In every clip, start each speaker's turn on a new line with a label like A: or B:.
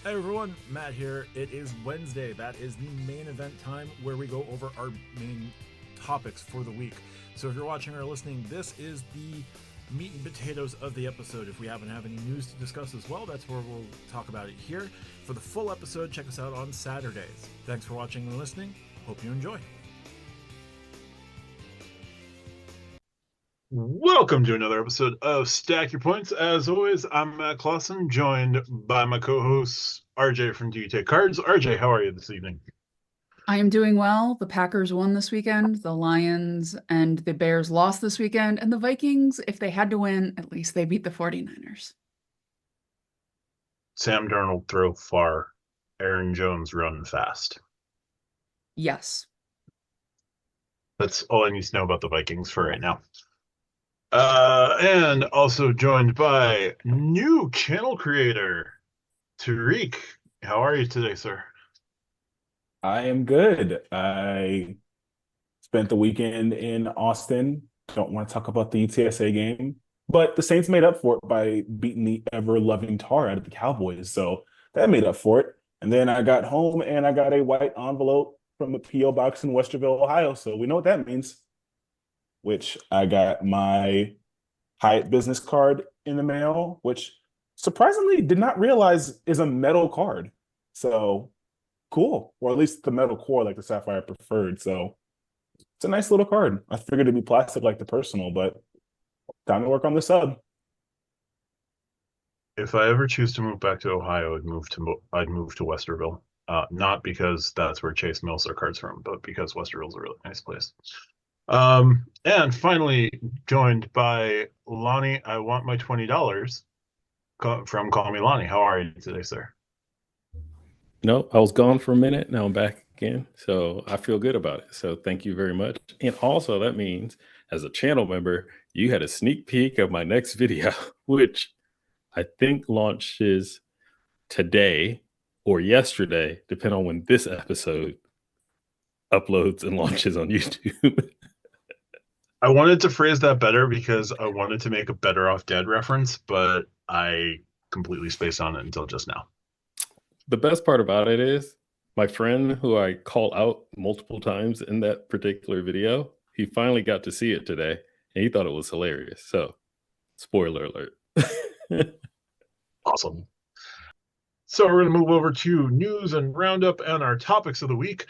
A: Hey everyone, Matt here. It is Wednesday. That is the main event time where we go over our main topics for the week. So if you're watching or listening, this is the meat and potatoes of the episode. If we happen to have any news to discuss as well, that's where we'll talk about it here. For the full episode, check us out on Saturdays. Thanks for watching and listening. Hope you enjoy.
B: Welcome to another episode of Stack Your Points. As always, I'm Matt Clausen, joined by my co-host RJ from Do You Take Cards. RJ, how are you this evening?
C: I am doing well. The Packers won this weekend. The Lions and the Bears lost this weekend. And the Vikings, if they had to win, at least they beat the 49ers.
B: Sam Darnold throw far, Aaron Jones run fast.
C: Yes.
B: That's all I need to know about the Vikings for right now. And also joined by new channel creator, Tariq. How are you today, sir?
D: I am good. I spent the weekend in Austin. Don't want to talk about the UTSA game, but the Saints made up for it by beating the ever-loving tar out of the Cowboys. So that made up for it. And then I got home and I got a white envelope from a P.O. box in Westerville, Ohio. So we know what that means, which I got my Hyatt business card in the mail, which surprisingly did not realize is a metal card. So cool. Or at least the metal core like the Sapphire Preferred. So it's a nice little card. I figured it'd be plastic like the personal, but time to work on the sub.
B: If I ever choose to move back to Ohio, I'd move to Westerville. Not because that's where Chase mails their cards from, but because Westerville's a really nice place. And finally joined by Lani. I want my $20 from Call Me Lani. How are you today, sir?
E: No, I was gone for a minute. Now I'm back again. So I feel good about it. So thank you very much. And also that means as a channel member, you had a sneak peek of my next video, which I think launches today or yesterday, depending on when this episode uploads and launches on YouTube.
B: I wanted to phrase that better because I wanted to make a Better Off Dead reference, but I completely spaced on it until just now.
E: The best part about it is my friend who I call out multiple times in that particular video, he finally got to see it today and he thought it was hilarious. So spoiler alert.
B: Awesome. So we're going to move over to news and roundup and our topics of the week.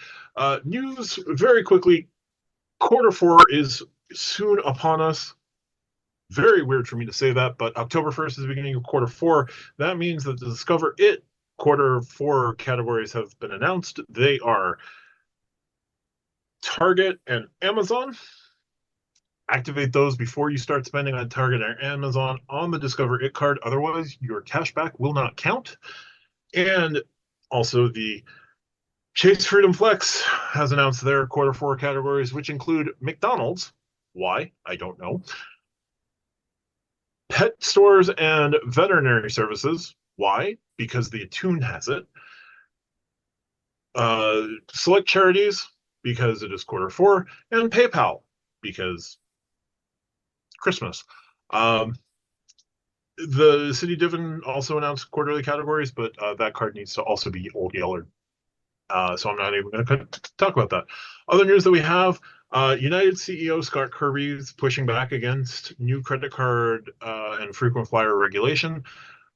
B: News very quickly. Quarter four is soon upon us. Very weird for me to say that, but October 1st is the beginning of quarter four. That means that the Discover It quarter four categories have been announced. They are Target and Amazon. Activate those before you start spending on Target or Amazon on the Discover It card. Otherwise, your cashback will not count. And also the Chase Freedom Flex has announced their quarter four categories, which include McDonald's. Why? I don't know. Pet stores and veterinary services. Why? Because the Attune has it. Select charities, because it is quarter four. And PayPal, because Christmas. The City Dividend also announced quarterly categories, but that card needs to also be Old Yeller. So I'm not even going to talk about that. Other news that we have, United CEO Scott Kirby is pushing back against new credit card and frequent flyer regulation.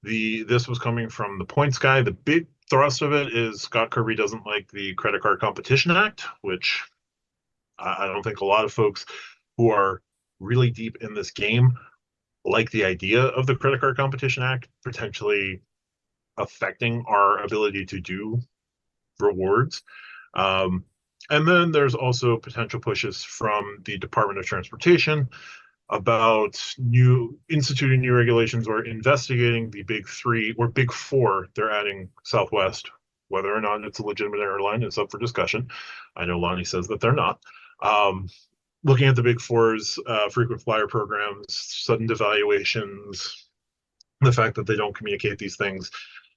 B: This was coming from the points guy. The big thrust of it is Scott Kirby doesn't like the Credit Card Competition Act, which I don't think a lot of folks who are really deep in this game like the idea of the Credit Card Competition Act potentially affecting our ability to do rewards. And then there's also potential pushes from the Department of Transportation about instituting new regulations or investigating the big three or big four. They're adding Southwest. Whether or not it's a legitimate airline is up for discussion. I know Lani says that they're not. Looking at the big four's frequent flyer programs, sudden devaluations, the fact that they don't communicate these things.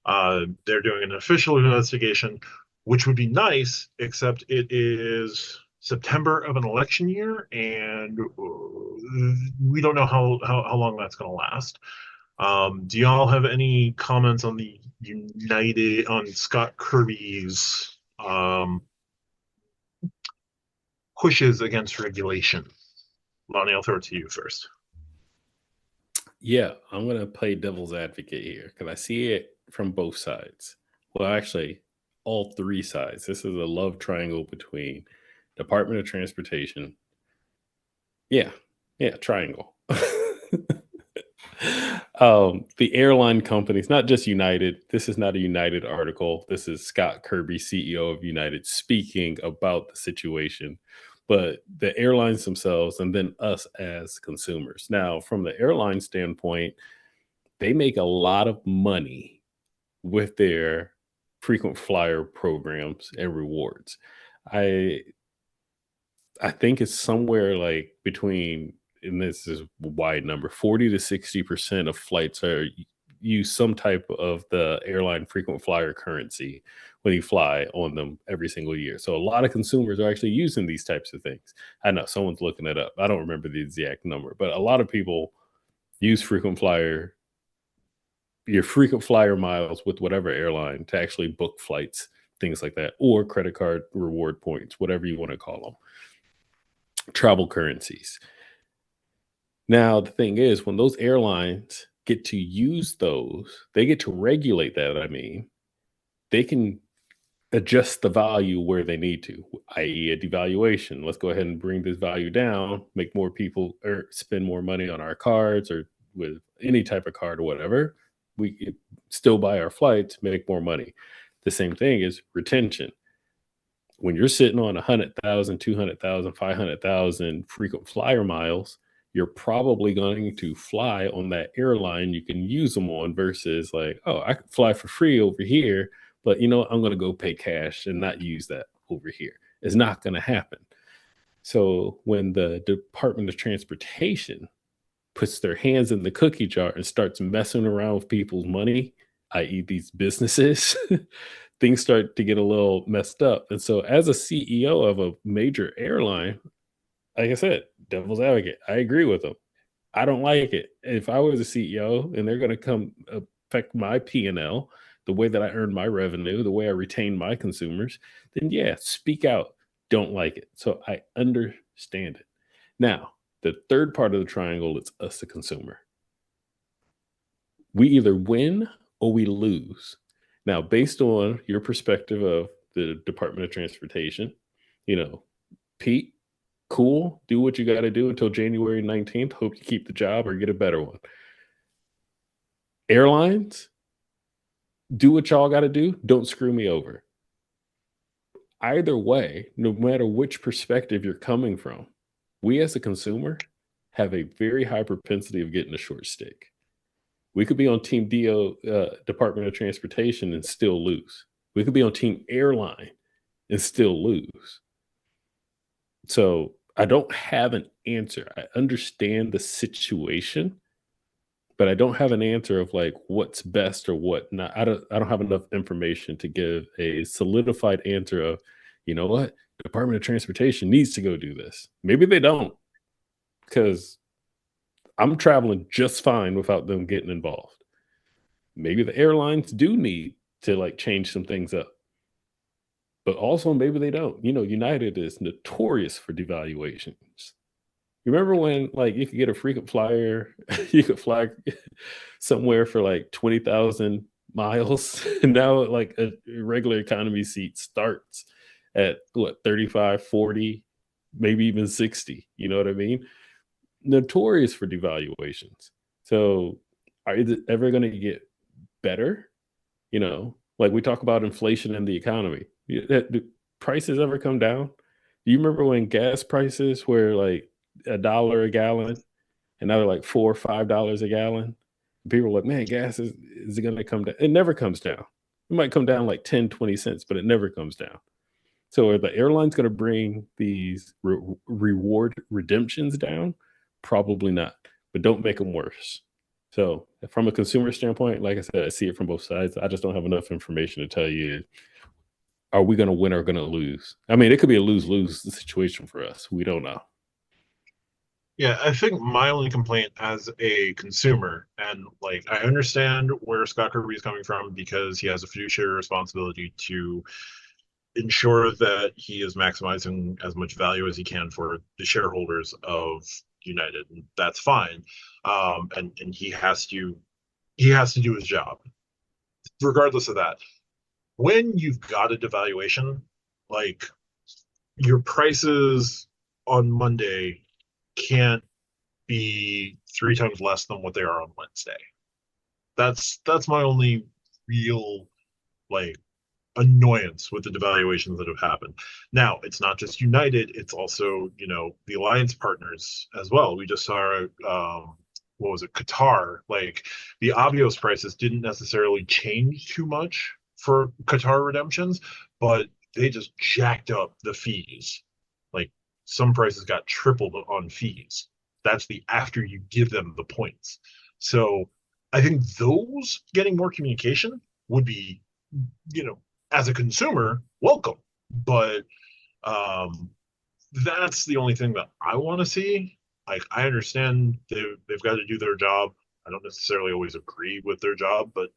B: They're doing an official investigation, which would be nice, except it is September of an election year, and we don't know how long that's going to last. Do y'all have any comments on the on Scott Kirby's pushes against regulation? Lani, I'll throw it to you first.
E: Yeah, I'm going to play devil's advocate here because I see it from both sides. Well, actually, all three sides. This is a love triangle between Department of Transportation. Yeah, triangle. The airline companies, not just United. This is not a United article. This is Scott Kirby, CEO of United, speaking about the situation, but the airlines themselves and then us as consumers. Now, from the airline standpoint, they make a lot of money with their frequent flyer programs and rewards. I think it's somewhere like between, and this is a wide number, 40 to 60% of flights are use some type of the airline frequent flyer currency when you fly on them every single year. So a lot of consumers are actually using these types of things. I know someone's looking it up. I don't remember the exact number, but a lot of people use your frequent flyer miles with whatever airline to actually book flights, things like that, or credit card reward points, whatever you want to call them, travel currencies. Now, the thing is, when those airlines get to use those, they get to regulate that. I mean, they can adjust the value where they need to, i.e. a devaluation. Let's go ahead and bring this value down, make more people or spend more money on our cards or with any type of card or whatever. We still buy our flights, make more money. The same thing is retention. When you're sitting on 100,000, 200,000, 500,000 frequent flyer miles, you're probably going to fly on that airline you can use them on versus like, oh, I could fly for free over here, but you know what? I'm going to go pay cash and not use that over here. It's not going to happen. So when the Department of Transportation puts their hands in the cookie jar and starts messing around with people's money, i.e. these businesses, things start to get a little messed up. And so as a CEO of a major airline, like I said, devil's advocate, I agree with them. I don't like it. If I was a CEO and they're going to come affect my P&L, the way that I earn my revenue, the way I retain my consumers, then yeah, speak out. Don't like it. So I understand it. Now, the third part of the triangle is us, the consumer. We either win or we lose. Now, based on your perspective of the Department of Transportation, Pete, cool, do what you got to do until January 19th. Hope you keep the job or get a better one. Airlines, do what y'all got to do. Don't screw me over. Either way, no matter which perspective you're coming from, we as a consumer have a very high propensity of getting a short stick. We could be on Team Department of Transportation and still lose. We could be on Team Airline and still lose. So I don't have an answer. I understand the situation, but I don't have an answer of like what's best or what not. I don't have enough information to give a solidified answer of, you know what, Department of Transportation needs to go do this. Maybe they don't, because I'm traveling just fine without them getting involved. Maybe the airlines do need to like change some things up, but also maybe they don't. United is notorious for devaluations. You remember when like you could get a frequent flyer, you could fly somewhere for like 20,000 miles, and now like a regular economy seat starts at what, 35, 40, maybe even 60. You know what I mean? Notorious for devaluations. So are it ever going to get better? Like we talk about inflation in the economy. Do prices ever come down? Do you remember when gas prices were like $1 a gallon and now they're like $4 or $5 a gallon? People were like, man, gas is it going to come down? It never comes down. It might come down like 10, 20 cents, but it never comes down. So are the airlines going to bring these reward redemptions down? Probably not, but don't make them worse. So from a consumer standpoint, like I said, I see it from both sides. I just don't have enough information to tell you, are we going to win or going to lose? I mean, it could be a lose-lose situation for us. We don't know.
B: Yeah, I think my only complaint as a consumer, and like I understand where Scott Kirby is coming from because he has a fiduciary responsibility to ensure that he is maximizing as much value as he can for the shareholders of United. And that's fine. And he has to do his job. Regardless of that, when you've got a devaluation, like your prices on Monday can't be 3 times less than what they are on Wednesday. That's my only real like annoyance with the devaluations that have happened. Now, it's not just United; it's also the alliance partners as well. We just saw what was it, Qatar? Like the Avios prices didn't necessarily change too much for Qatar redemptions, but they just jacked up the fees. Like some prices got tripled on fees. That's the after you give them the points. So I think those getting more communication would be, you know, as a consumer, welcome. But um, that's the only thing that I want to see. Like, I understand they've got to do their job. I don't necessarily always agree with their job, but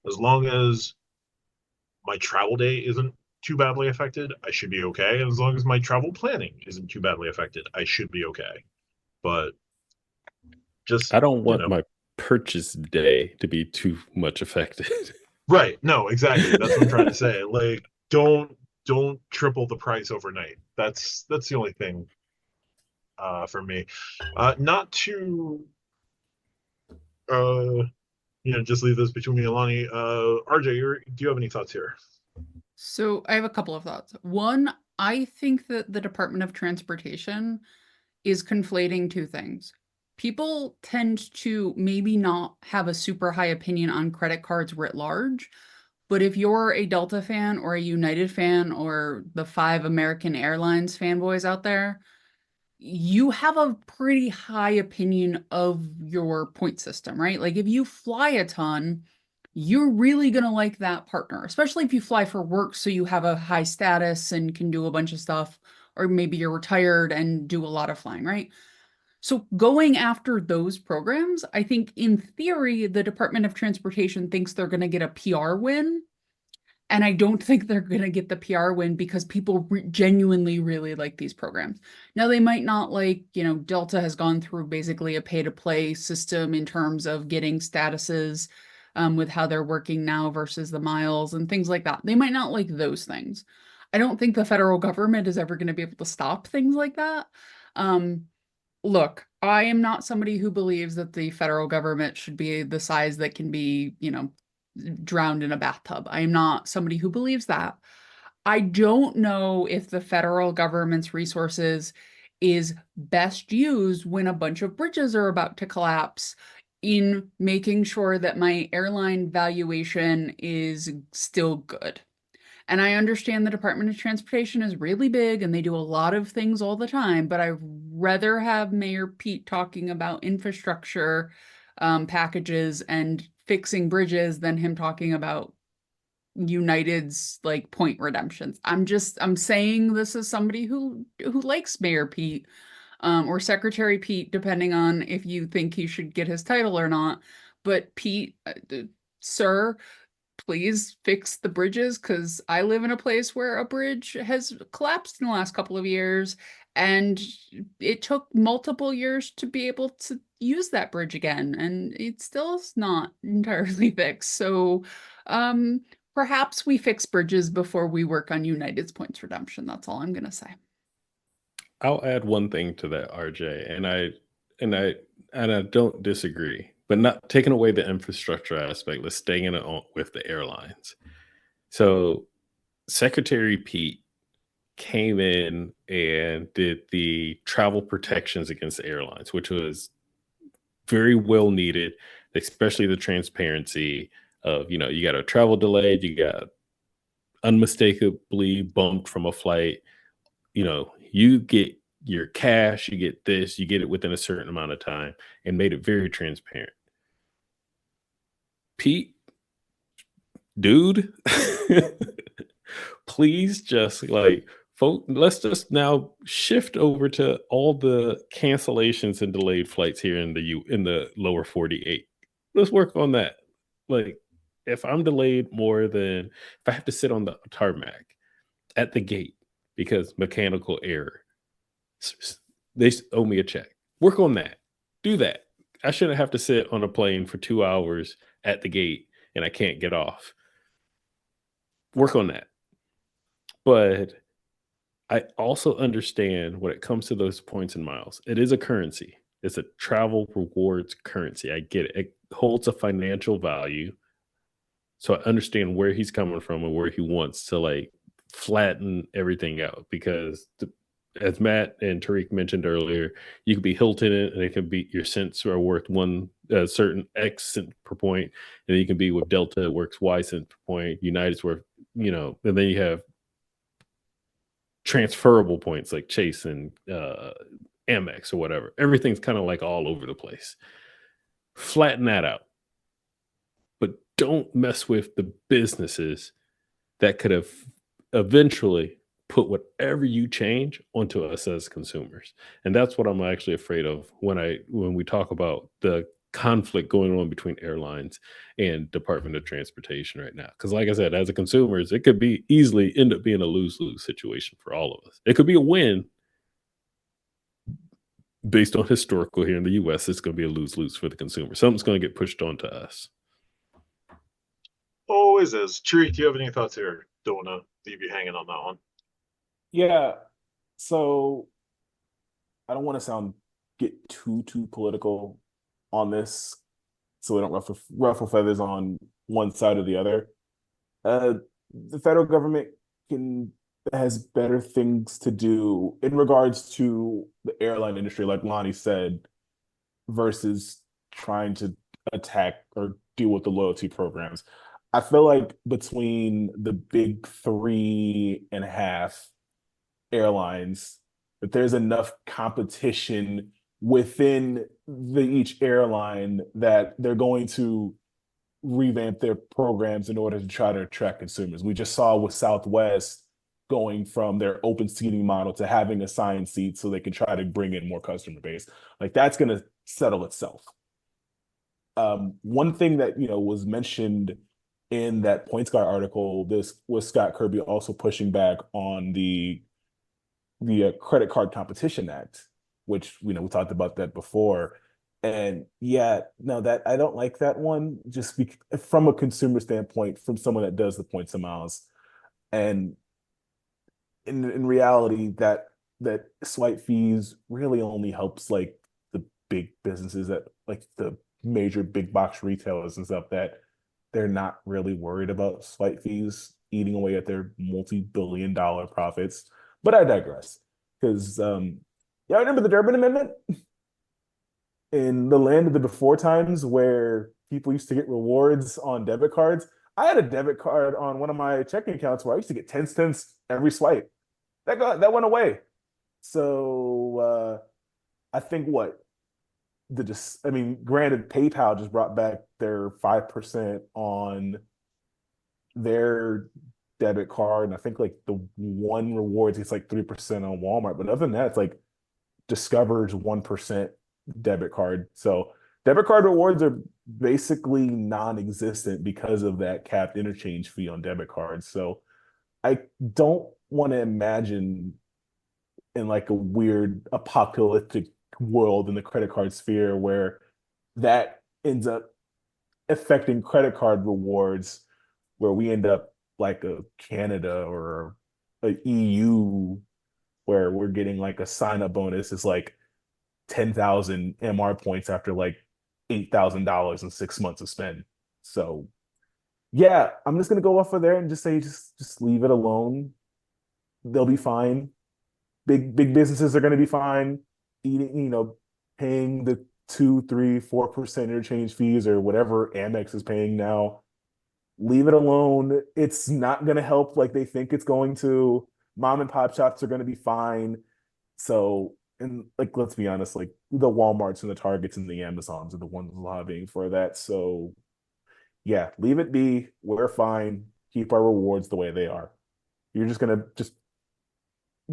B: as long as my travel day isn't too badly affected, I should be okay. And as long as my travel planning isn't too badly affected, I should be okay. But just
E: I don't want my purchase day to be too much affected.
B: right. No, exactly. That's what I'm trying to say. Like, don't triple the price overnight. That's the only thing for me. Not to just leave this between me and Lani. RJ, do you have any thoughts here?
C: So I have a couple of thoughts. One, I think that the Department of Transportation is conflating two things. People tend to maybe not have a super high opinion on credit cards writ large, but if you're a Delta fan or a United fan or the 5 American Airlines fanboys out there, you have a pretty high opinion of your point system, right? Like if you fly a ton, you're really going to like that partner, especially if you fly for work so you have a high status and can do a bunch of stuff, or maybe you're retired and do a lot of flying, right? So going after those programs, I think in theory, the Department of Transportation thinks they're going to get a PR win. And I don't think they're going to get the PR win because people genuinely really like these programs. Now, they might not like, Delta has gone through basically a pay-to-play system in terms of getting statuses with how they're working now versus the miles and things like that. They might not like those things. I don't think the federal government is ever going to be able to stop things like that. Look, I am not somebody who believes that the federal government should be the size that can be, drowned in a bathtub. I am not somebody who believes that. I don't know if the federal government's resources is best used when a bunch of bridges are about to collapse in making sure that my airline valuation is still good. And I understand the Department of Transportation is really big and they do a lot of things all the time, but I'd rather have Mayor Pete talking about infrastructure packages and fixing bridges than him talking about United's like point redemptions. I'm saying this as somebody who likes Mayor Pete or Secretary Pete, depending on if you think he should get his title or not. But Pete, sir, please fix the bridges because I live in a place where a bridge has collapsed in the last couple of years and it took multiple years to be able to use that bridge again and it still is not entirely fixed. So perhaps we fix bridges before we work on United's points redemption. That's all I'm gonna say.
E: I'll add one thing to that, RJ, and I don't disagree, but not taking away the infrastructure aspect. Let's stay in it with the airlines. So Secretary Pete came in and did the travel protections against the airlines, which was very well needed, especially the transparency of, you got a travel delayed, you got unmistakably bumped from a flight, you get your cash, you get this, you get it within a certain amount of time, and made it very transparent. Pete, dude, please just let's just now shift over to all the cancellations and delayed flights here in the lower 48. Let's work on that. Like, if I'm delayed more than if I have to sit on the tarmac at the gate because mechanical error, they owe me a check. Work on that. Do that. I shouldn't have to sit on a plane for 2 hours at the gate and I can't get off. Work on that. But I also understand when it comes to those points and miles, it is a currency. It's a travel rewards currency. I get it. It holds a financial value. So I understand where he's coming from and where he wants to like flatten everything out because as Matt and Tariq mentioned earlier, you could be Hilton it and it can be your cents are worth one certain X cent per point. And then you can be with Delta, it works Y cent per point. United's worth, and then you have transferable points like Chase and Amex or whatever. Everything's kind of like all over the place. Flatten that out. But don't mess with the businesses that could have eventually put whatever you change onto us as consumers. And that's what I'm actually afraid of when we talk about the conflict going on between airlines and Department of Transportation right now. Because like I said, as a consumers, it could be easily end up being a lose-lose situation for all of us. It could be a win based on historical here in the US. It's going to be a lose-lose for the consumer. Something's going to get pushed onto us.
B: Always is. Tariq, do you have any thoughts here? Don't want to leave you hanging on that one.
D: Yeah. So I don't want to get too political on this, so we don't ruffle feathers on one side or the other. The federal government has better things to do in regards to the airline industry, like Lani said, versus trying to attack or deal with the loyalty programs. I feel like between the big 3.5 airlines, that there's enough competition within each airline that they're going to revamp their programs in order to try to attract consumers. We just saw with Southwest going from their open seating model to having assigned seats so they can try to bring in more customer base. Like that's going to settle itself. One thing that was mentioned in that PointsGuard article, this was Scott Kirby also pushing back on the Credit Card Competition Act, which we talked about that before. And that I don't like that one, just from a consumer standpoint, from someone that does the points and miles. And in reality, that swipe fees really only helps like the big businesses that like the major big box retailers and stuff that they're not really worried about swipe fees eating away at their multi-billion-dollar profits. But I digress, because I remember the Durbin Amendment in the land of the before times where people used to get rewards on debit cards. I had a debit card on one of my checking accounts where I used to get 10 cents every swipe. That went away. So I think granted, PayPal just brought back their 5% on their debit card, and I think like the one rewards it's like 3% on Walmart. But other than that, it's like Discover's 1% debit card. So debit card rewards are basically non-existent because of that capped interchange fee on debit cards. So I don't want to imagine in like a weird apocalyptic world in the credit card sphere where that ends up affecting credit card rewards, where we end up like a Canada or a EU where we're getting like a sign-up bonus is like 10,000 MR points after like $8,000 in 6 months of spend. So yeah, I'm just gonna go off of there and just say just leave it alone. They'll be fine. Big businesses are gonna be fine eating, paying the 2, 3, 4% interchange fees or whatever Amex is paying now. Leave it alone. It's not gonna help like they think it's going to. Mom and pop shops are gonna be fine. So, and like, let's be honest, like the Walmarts and the Targets and the Amazons are the ones lobbying for that. So yeah, leave it be. We're fine. Keep our rewards the way they are. You're just gonna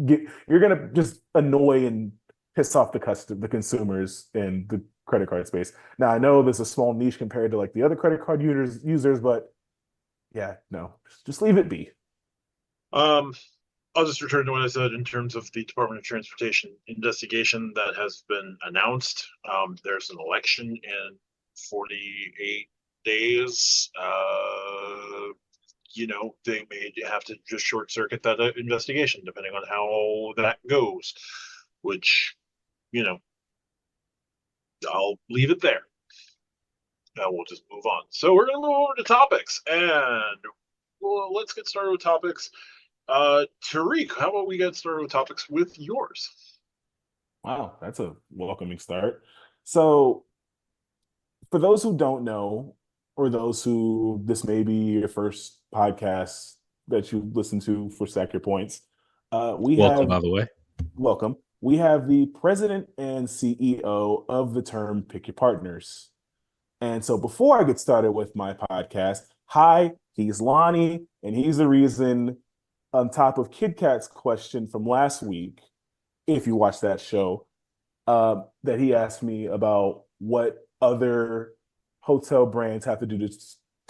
D: you're gonna just annoy and piss off the consumers in the credit card space. Now I know there's a small niche compared to like the other credit card users, but yeah, no, just leave it be.
B: I'll just return to what I said in terms of the Department of Transportation investigation that has been announced. There's an election in 48 days. They may have to just short circuit that investigation depending on how that goes, which, I'll leave it there. Now we'll just move on. So we're going to move over to topics, and let's get started with topics. Tariq, how about we get started with topics with yours?
D: Wow, that's a welcoming start. So, for those who don't know, or those who this may be your first podcast that you listen to for Stack Your Points, we
E: Welcome,
D: have
E: by the way.
D: welcome. We have the president and CEO of the term Pick Your Partners. And so before I get started with my podcast, hi, he's Lani, and he's the reason, on top of Kid Cat's question from last week, if you watched that show, that he asked me about what other hotel brands have to do to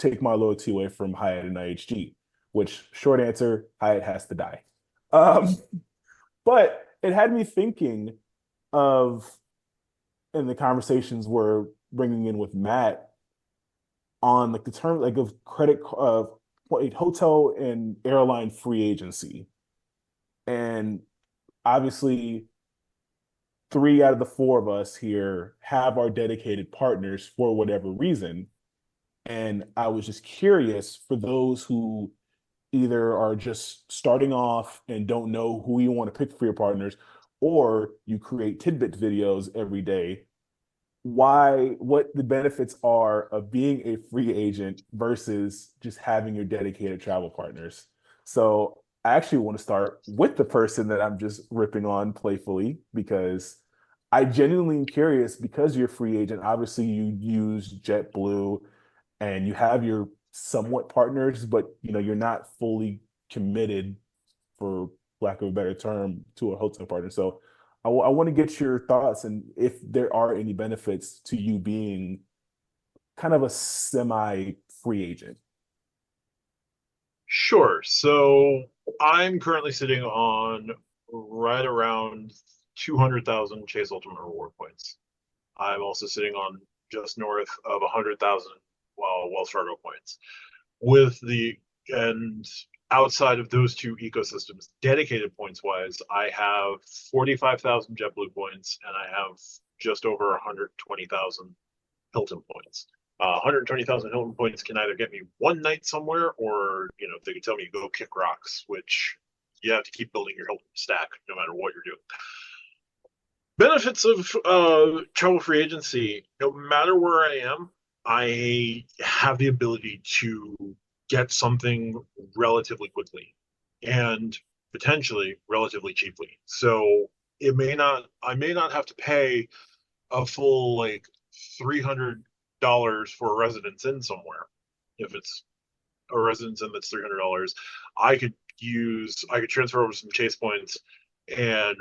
D: take my loyalty away from Hyatt and IHG, which, short answer, Hyatt has to die. But it had me thinking of, in the conversations we're bringing in with Matt, on like the term like of credit hotel and airline free agency. And obviously 3 out of the 4 of us here have our dedicated partners for whatever reason. And I was just curious, for those who either are just starting off and don't know who you want to pick for your partners, or you create tidbit videos every day, what the benefits are of being a free agent versus just having your dedicated travel partners. So I actually want to start with the person that I'm just ripping on playfully, because I genuinely am curious, because you're a free agent. Obviously, you use JetBlue and you have your somewhat partners, but you're not fully committed, for lack of a better term, to a hotel partner. So I want to get your thoughts, and if there are any benefits to you being kind of a semi-free agent.
B: Sure. So I'm currently sitting on right around 200,000 Chase Ultimate Reward points. I'm also sitting on just north of 100,000 Wells Fargo points. And outside of those two ecosystems, dedicated points wise, I have 45,000 JetBlue points, and I have just over 120,000 Hilton points. 120,000 Hilton points can either get me one night somewhere, or they can tell me go kick rocks, which you have to keep building your Hilton stack no matter what you're doing. Benefits of travel free agency: no matter where I am, I have the ability to get something relatively quickly and potentially relatively cheaply. So I may not have to pay a full like $300 for a residence in somewhere. If it's a residence in that's $300, I could transfer over some Chase points and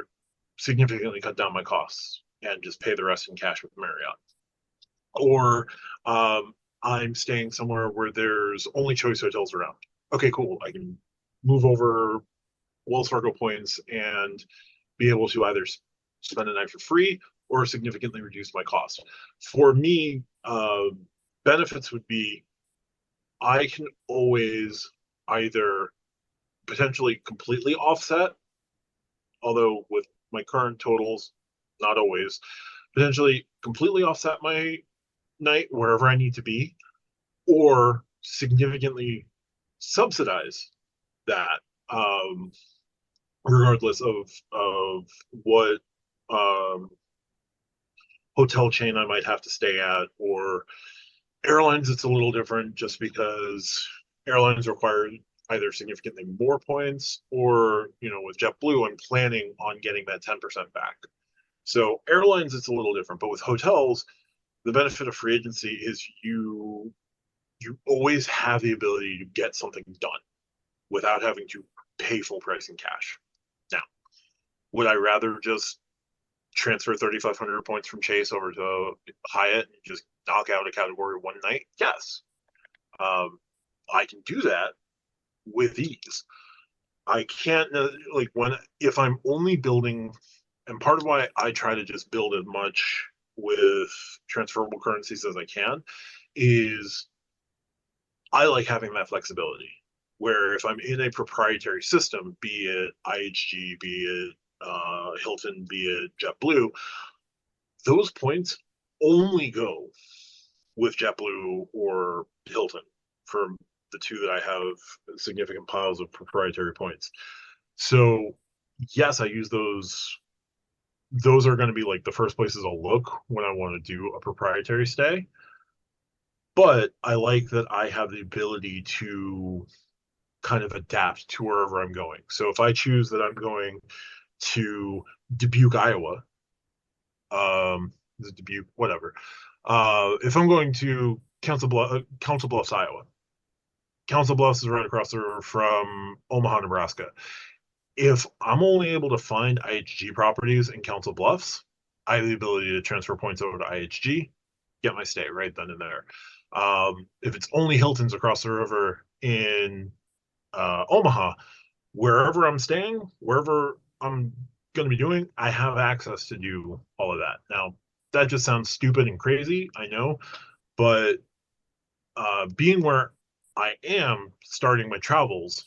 B: significantly cut down my costs and just pay the rest in cash with Marriott. Or I'm staying somewhere where there's only choice hotels around. Okay, cool. I can move over Wells Fargo points and be able to either spend a night for free or significantly reduce my cost. For me, benefits would be I can always either potentially completely offset, although with my current totals, not always, potentially completely offset my night wherever I need to be, or significantly subsidize that, regardless of what hotel chain I might have to stay at. Or airlines, it's a little different, just because airlines require either significantly more points, or with JetBlue, I'm planning on getting that 10% back. So airlines, it's a little different. But with hotels, the benefit of free agency is you always have the ability to get something done without having to pay full price in cash. Now, Would I rather just transfer 3,500 points from Chase over to Hyatt and just knock out a category one night? Yes. I can do that with ease. I can't, like, if I'm only building, and part of why I try to just build as much with transferable currencies as I can is I like having that flexibility. Where if I'm in a proprietary system, be it IHG, be it Hilton, be it JetBlue, those points only go with JetBlue or Hilton for the two that I have significant piles of proprietary points. So yes, I use those. Those are going to be like the first places I'll look when I want to do a proprietary stay. But I like that I have the ability to kind of adapt to wherever I'm going. So if I choose that I'm going to Dubuque, Iowa, is it Dubuque? Whatever. If I'm going to Council Bluffs, Iowa, Council Bluffs is right across the river from Omaha, Nebraska. If I'm only able to find IHG properties in Council Bluffs, I have the ability to transfer points over to IHG, get my stay right then and there. If it's only Hilton's across the river in Omaha, wherever I'm staying, wherever I'm going to be doing, I have access to do all of that. Now, that just sounds stupid and crazy, I know, but being where I am starting my travels,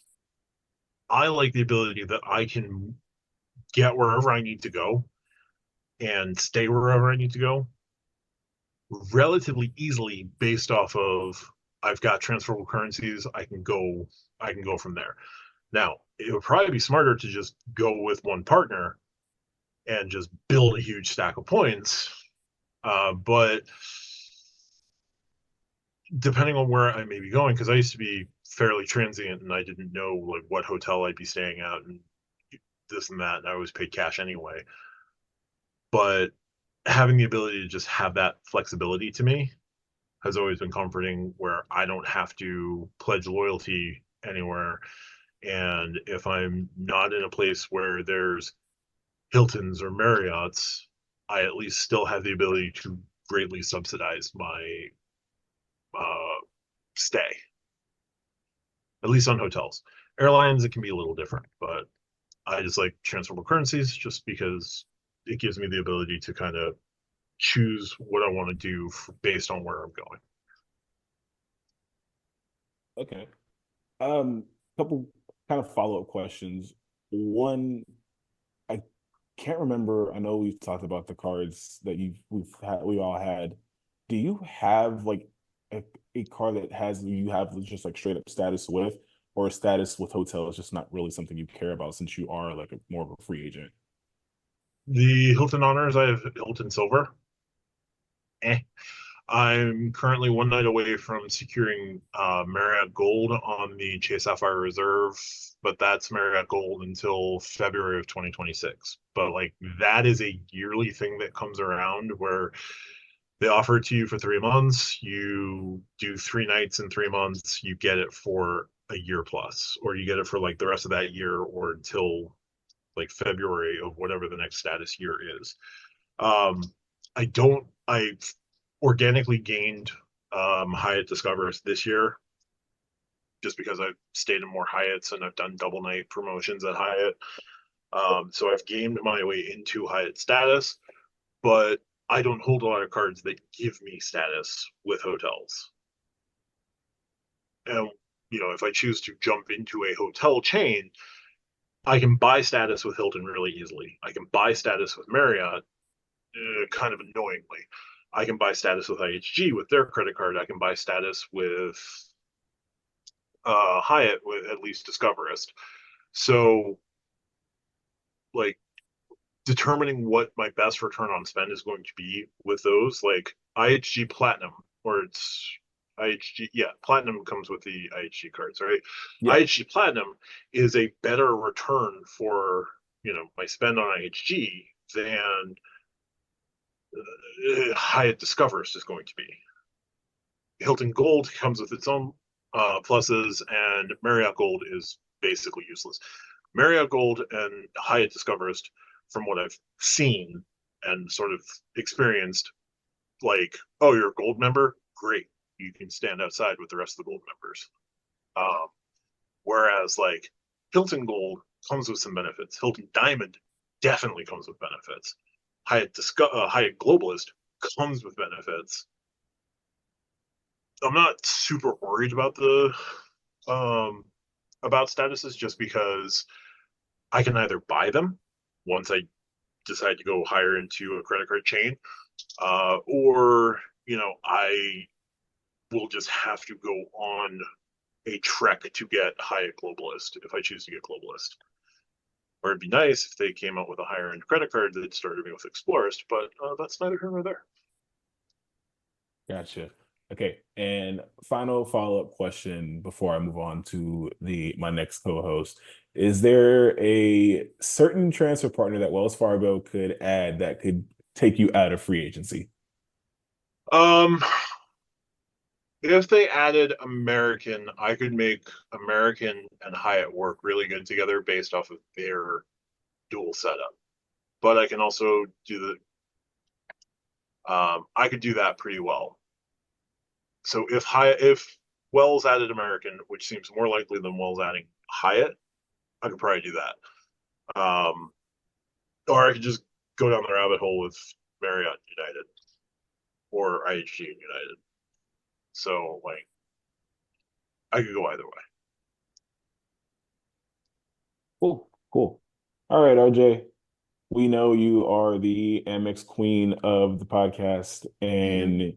B: I like the ability that I can get wherever I need to go and stay wherever I need to go relatively easily based off of I've got transferable currencies. I can go from there. Now, it would probably be smarter to just go with one partner and just build a huge stack of points. But depending on where I may be going, because I used to be fairly transient and I didn't know like what hotel I'd be staying at and this and that, and I always paid cash anyway. But having the ability to just have that flexibility to me has always been comforting, where I don't have to pledge loyalty anywhere. And if I'm not in a place where there's Hiltons or Marriott's, I at least still have the ability to greatly subsidize my stay, at least on hotels. Airlines, it can be a little different, but I just like transferable currencies just because it gives me the ability to kind of choose what I want to do based on where I'm going.
D: Okay. Couple kind of follow-up questions. One, I can't remember. I know we've talked about the cards that we all had. Do you have like a card that you have just like straight up status with, or status with hotel is just not really something you care about since you are like more of a free agent?
B: The Hilton Honors, I have Hilton Silver. I'm currently one night away from securing Marriott Gold on the Chase Sapphire Reserve, but that's Marriott Gold until February of 2026. But like that is a yearly thing that comes around where they offer it to you for 3 months. You do 3 nights in 3 months, you get it for a year plus, or you get it for like the rest of that year or until like February of whatever the next status year is. I organically gained Hyatt Discovers this year just because I've stayed in more Hyatts and I've done double night promotions at Hyatt. So I've gamed my way into Hyatt status, but I don't hold a lot of cards that give me status with hotels. And, if I choose to jump into a hotel chain, I can buy status with Hilton really easily. I can buy status with Marriott kind of annoyingly. I can buy status with IHG with their credit card. I can buy status with Hyatt with at least Discoverist. So, like, determining what my best return on spend is going to be with those, like IHG Platinum, or it's IHG, yeah, Platinum comes with the IHG cards, right?
D: Yeah.
B: IHG Platinum is a better return for my spend on IHG than Hyatt Discovers is going to be. Hilton Gold comes with its own pluses, and Marriott Gold is basically useless. Marriott Gold and Hyatt Discovers from what I've seen and sort of experienced, like, oh, you're a gold member? Great. You can stand outside with the rest of the gold members. Whereas like Hilton Gold comes with some benefits. Hilton Diamond definitely comes with benefits. Hyatt Globalist comes with benefits. I'm not super worried about the about statuses, just because I can either buy them once I decide to go higher into a credit card chain, or I will just have to go on a trek to get Hyatt Globalist if I choose to get Globalist. Or it'd be nice if they came out with a higher end credit card that started me with Explorist, but that's neither here nor there.
D: Gotcha. Okay, and final follow-up question before I move on to my next co-host. Is there a certain transfer partner that Wells Fargo could add that could take you out of free agency?
B: If they added American, I could make American and Hyatt work really good together based off of their dual setup. But I can also do I could do that pretty well. So if Wells added American, which seems more likely than Wells adding Hyatt, I could probably do that. Or I could just go down the rabbit hole with Marriott United or IHG United. So like, I could go either way.
D: Cool. All right, RJ. We know you are the Amex queen of the podcast, and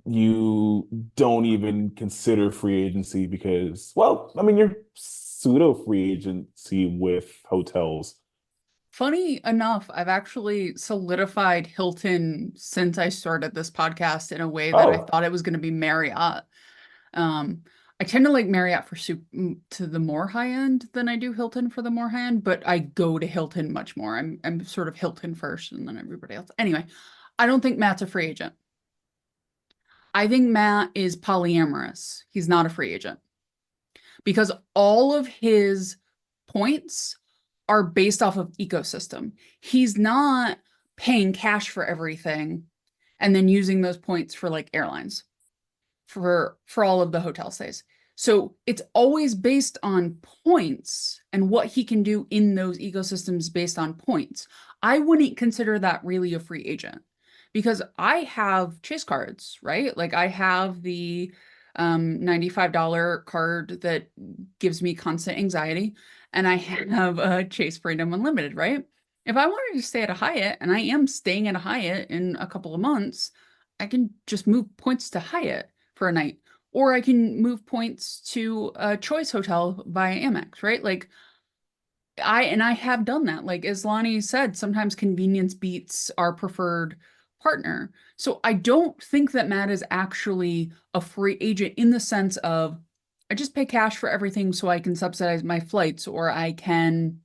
D: you don't even consider free agency because, well, I mean, you're pseudo free agency with hotels.
C: Funny enough, I've actually solidified Hilton since I started this podcast in a way that I thought it was going to be Marriott. I tend to like Marriott to the more high end than I do Hilton for the more high end, but I go to Hilton much more. I'm sort of Hilton first and then everybody else. Anyway, I don't think Matt's a free agent. I think Matt is polyamorous. He's not a free agent because all of his points are based off of ecosystem. He's not paying cash for everything and then using those points for like airlines for all of the hotel stays. So it's always based on points and what he can do in those ecosystems based on points. I wouldn't consider that really a free agent because I have Chase cards, right? Like I have the $95 card that gives me constant anxiety, and I have a Chase Freedom Unlimited, right? If I wanted to stay at a Hyatt, and I am staying at a Hyatt in a couple of months, I can just move points to Hyatt for a night, or I can move points to a Choice Hotel via Amex, right? Like I have done that. Like as Lani said, sometimes convenience beats our preferred partner. So I don't think that Matt is actually a free agent in the sense of I just pay cash for everything so I can subsidize my flights, or I can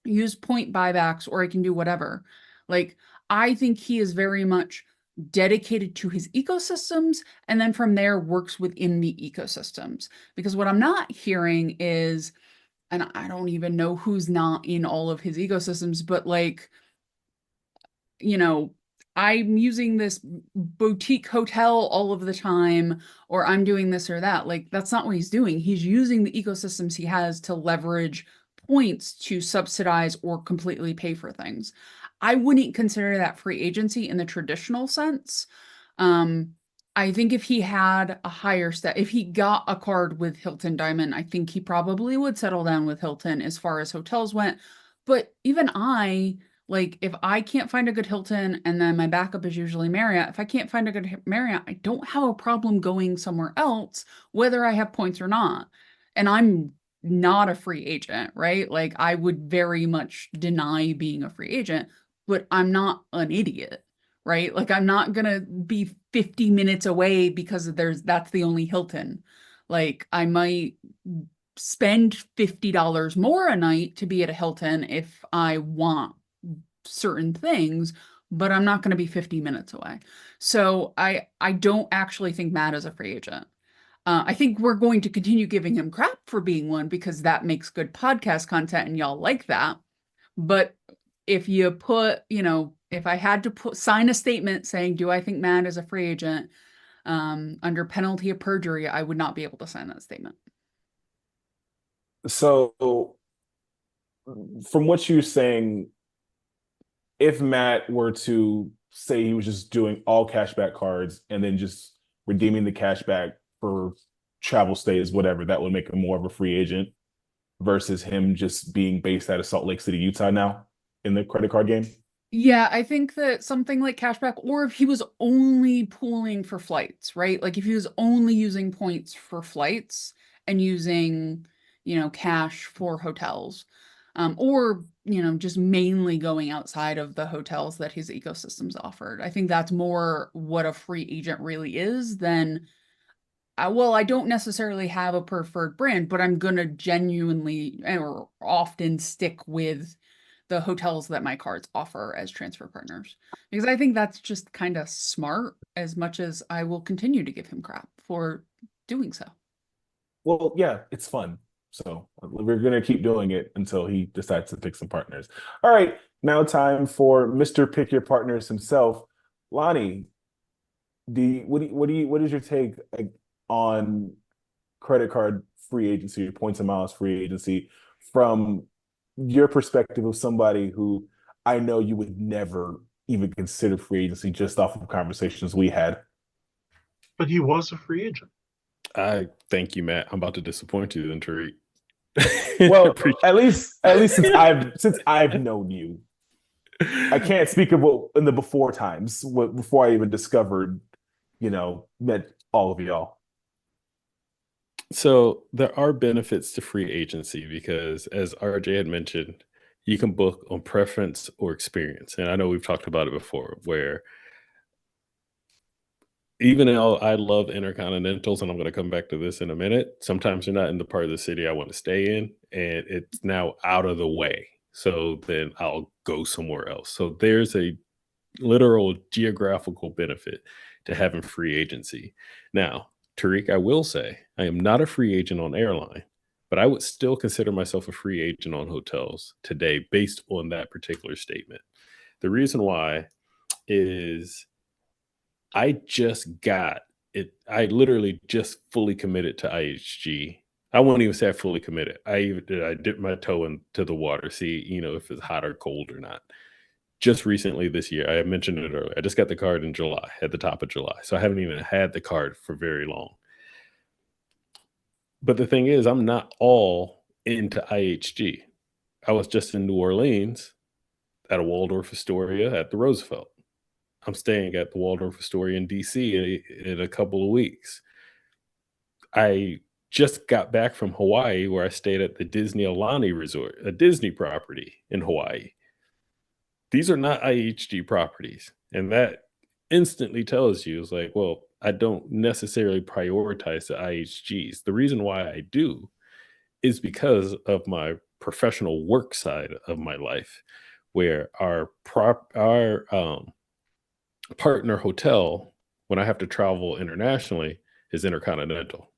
C: use point buybacks, or I can do whatever. Like I think he is very much dedicated to his ecosystems, and then from there works within the ecosystems. Because what I'm not hearing is, and I don't even know who's not in all of his ecosystems, but like, I'm using this boutique hotel all of the time, or I'm doing this or that. Like, that's not what he's doing. He's using the ecosystems he has to leverage points to subsidize or completely pay for things. I wouldn't consider that free agency in the traditional sense. I think if he had a higher if he got a card with Hilton Diamond, I think he probably would settle down with Hilton as far as hotels went. But even like if I can't find a good Hilton and then my backup is usually Marriott, if I can't find a good Marriott, I don't have a problem going somewhere else, whether I have points or not. And I'm not a free agent, right? Like I would very much deny being a free agent, but I'm not an idiot, right? Like I'm not gonna be 50 minutes away because that's the only Hilton. Like I might spend $50 more a night to be at a Hilton if I want certain things, but I'm not going to be 50 minutes away. So I don't actually think Matt is a free agent. I think we're going to continue giving him crap for being one because that makes good podcast content and y'all like that. But if you put, if I had to sign a statement saying, do I think Matt is a free agent, under penalty of perjury, I would not be able to sign that statement.
D: So from what you're saying, if Matt were to say he was just doing all cashback cards and then just redeeming the cashback for travel stays, whatever, that would make him more of a free agent versus him just being based out of Salt Lake City, Utah now in the credit card game?
C: Yeah, I think that something like cashback, or if he was only pooling for flights, right? Like if he was only using points for flights and using, cash for hotels, or, just mainly going outside of the hotels that his ecosystems offered. I think that's more what a free agent really is than, I don't necessarily have a preferred brand, but I'm going to genuinely or often stick with the hotels that my cards offer as transfer partners. Because I think that's just kind of smart, as much as I will continue to give him crap for doing so.
D: Well, yeah, it's fun. So we're going to keep doing it until he decides to pick some partners. All right, now time for Mr. Pick Your Partners himself. Lani, what is your take on credit card free agency or points and miles free agency from your perspective of somebody who I know you would never even consider free agency just off of conversations we had?
B: But he was a free agent.
E: I thank you, Matt. I'm about to disappoint you then, Tariq.
D: Well, at least since I've known you, I can't speak of what in the before times, before I even discovered, met all of y'all.
E: So there are benefits to free agency because, as RJ had mentioned, you can book on preference or experience. And I know we've talked about it before, where even though I love intercontinentals, and I'm going to come back to this in a minute, sometimes you're not in the part of the city I want to stay in, and it's now out of the way. So then I'll go somewhere else. So there's a literal geographical benefit to having free agency. Now, Tariq, I will say I am not a free agent on airline, but I would still consider myself a free agent on hotels today based on that particular statement. The reason why is I just got it. I literally just fully committed to IHG. I won't even say I fully committed. I dipped my toe into the water, see, if it's hot or cold or not. Just recently this year, I mentioned it earlier. I just got the card in July, at the top of July. So I haven't even had the card for very long. But the thing is, I'm not all into IHG. I was just in New Orleans at a Waldorf Astoria at the Roosevelt. I'm staying at the Waldorf Astoria in DC in a couple of weeks. I just got back from Hawaii, where I stayed at the Disney Lani Resort, a Disney property in Hawaii. These are not IHG properties. And that instantly tells you, it's like, well, I don't necessarily prioritize the IHGs. The reason why I do is because of my professional work side of my life, where our partner hotel, when I have to travel internationally, is Intercontinental,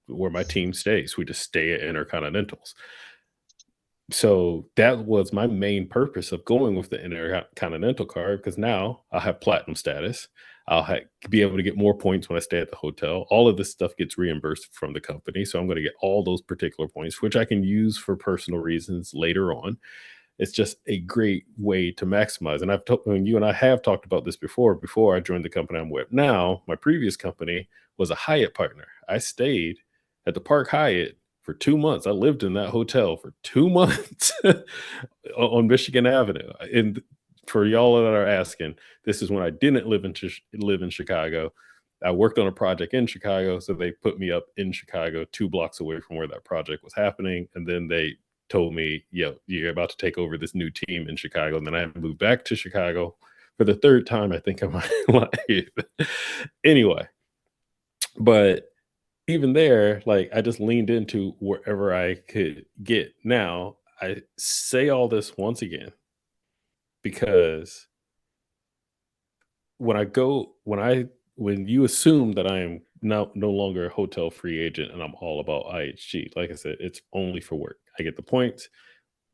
E: where my team stays. We just stay at Intercontinentals. So that was my main purpose of going with the Intercontinental card, because now I'll have platinum status. I'll be able to get more points when I stay at the hotel. All of this stuff gets reimbursed from the company. So I'm going to get all those particular points, which I can use for personal reasons later on. It's just a great way to maximize. And you and I have talked about this before I joined the company I'm with now. My previous company was a Hyatt partner. I stayed at the Park Hyatt for 2 months. I lived in that hotel for 2 months on Michigan Avenue. And for y'all that are asking, this is when I didn't live in Chicago. I worked on a project in Chicago, so they put me up in Chicago, 2 blocks away from where that project was happening. And then they told me, you're about to take over this new team in Chicago. And then I have moved back to Chicago for the 3rd time, I think, in my life. Anyway, but even there, like, I just leaned into wherever I could get. Now, I say all this once again, because when you assume that I am no longer a hotel free agent and I'm all about IHG, like I said, it's only for work. I get the points.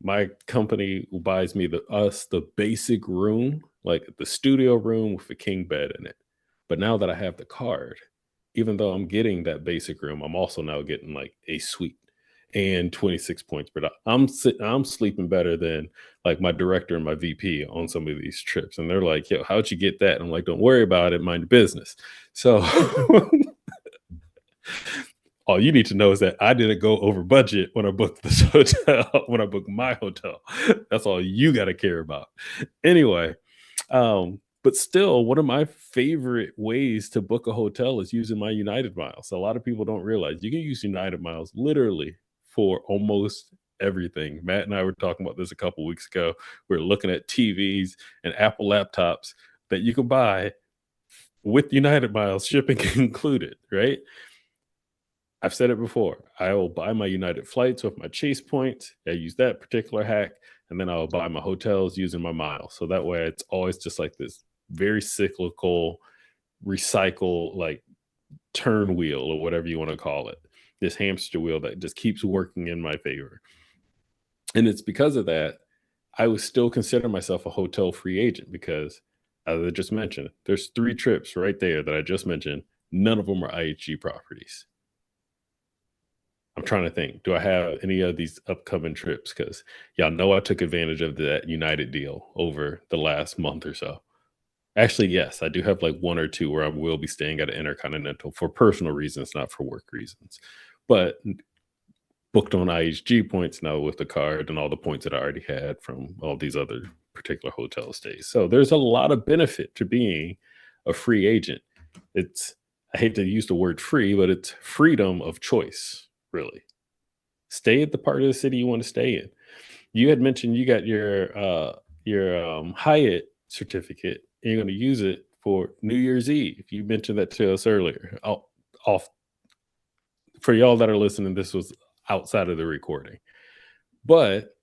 E: my company buys me the basic room, like the studio room with a king bed in it. But now that I have the card, even though I'm getting that basic room, I'm also now getting like a suite and 26 points per dollar. I'm sleeping better than like my director and my VP on some of these trips. And they're like, yo, how'd you get that? And I'm like, don't worry about it, mind your business. So all you need to know is that I didn't go over budget when I booked this hotel, when I booked my hotel. That's all you got to care about. Anyway, but still, one of my favorite ways to book a hotel is using my United Miles. A lot of people don't realize you can use United Miles literally for almost everything. Matt and I were talking about this a couple weeks ago. We are looking at TVs and Apple laptops that you can buy with United Miles, shipping included, right? I've said it before. I will buy my United flights with my Chase points. I use that particular hack, and then I'll buy my hotels using my miles. So that way, it's always just like this very cyclical, recycle, like turn wheel or whatever you want to call it. This hamster wheel that just keeps working in my favor. And it's because of that, I would still consider myself a hotel free agent because, as I just mentioned, there's 3 trips right there that I just mentioned. None of them are IHG properties. I'm trying to think, do I have any of these upcoming trips? Because y'all know I took advantage of that United deal over the last month or so. Actually, yes, I do have like 1 or 2 where I will be staying at an Intercontinental for personal reasons, not for work reasons. But booked on IHG points now with the card and all the points that I already had from all these other particular hotel stays. So there's a lot of benefit to being a free agent. I hate to use the word free, but it's freedom of choice. Really, stay at the part of the city you want to stay in. You had mentioned you got your Hyatt certificate and you're going to use it for New Year's Eve. You mentioned that to us earlier. For y'all that are listening, this was outside of the recording. But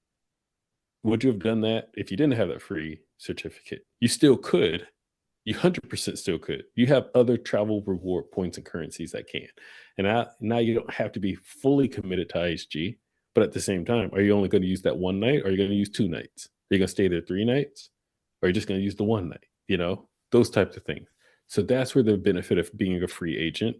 E: would you have done that if you didn't have that free certificate? You still could. You 100% still could. You have other travel reward points and currencies that can. And now you don't have to be fully committed to IHG, but at the same time, are you only going to use that one night or are you going to use 2 nights? Are you going to stay there 3 nights or are you just going to use the one night? You know, those types of things. So that's where the benefit of being a free agent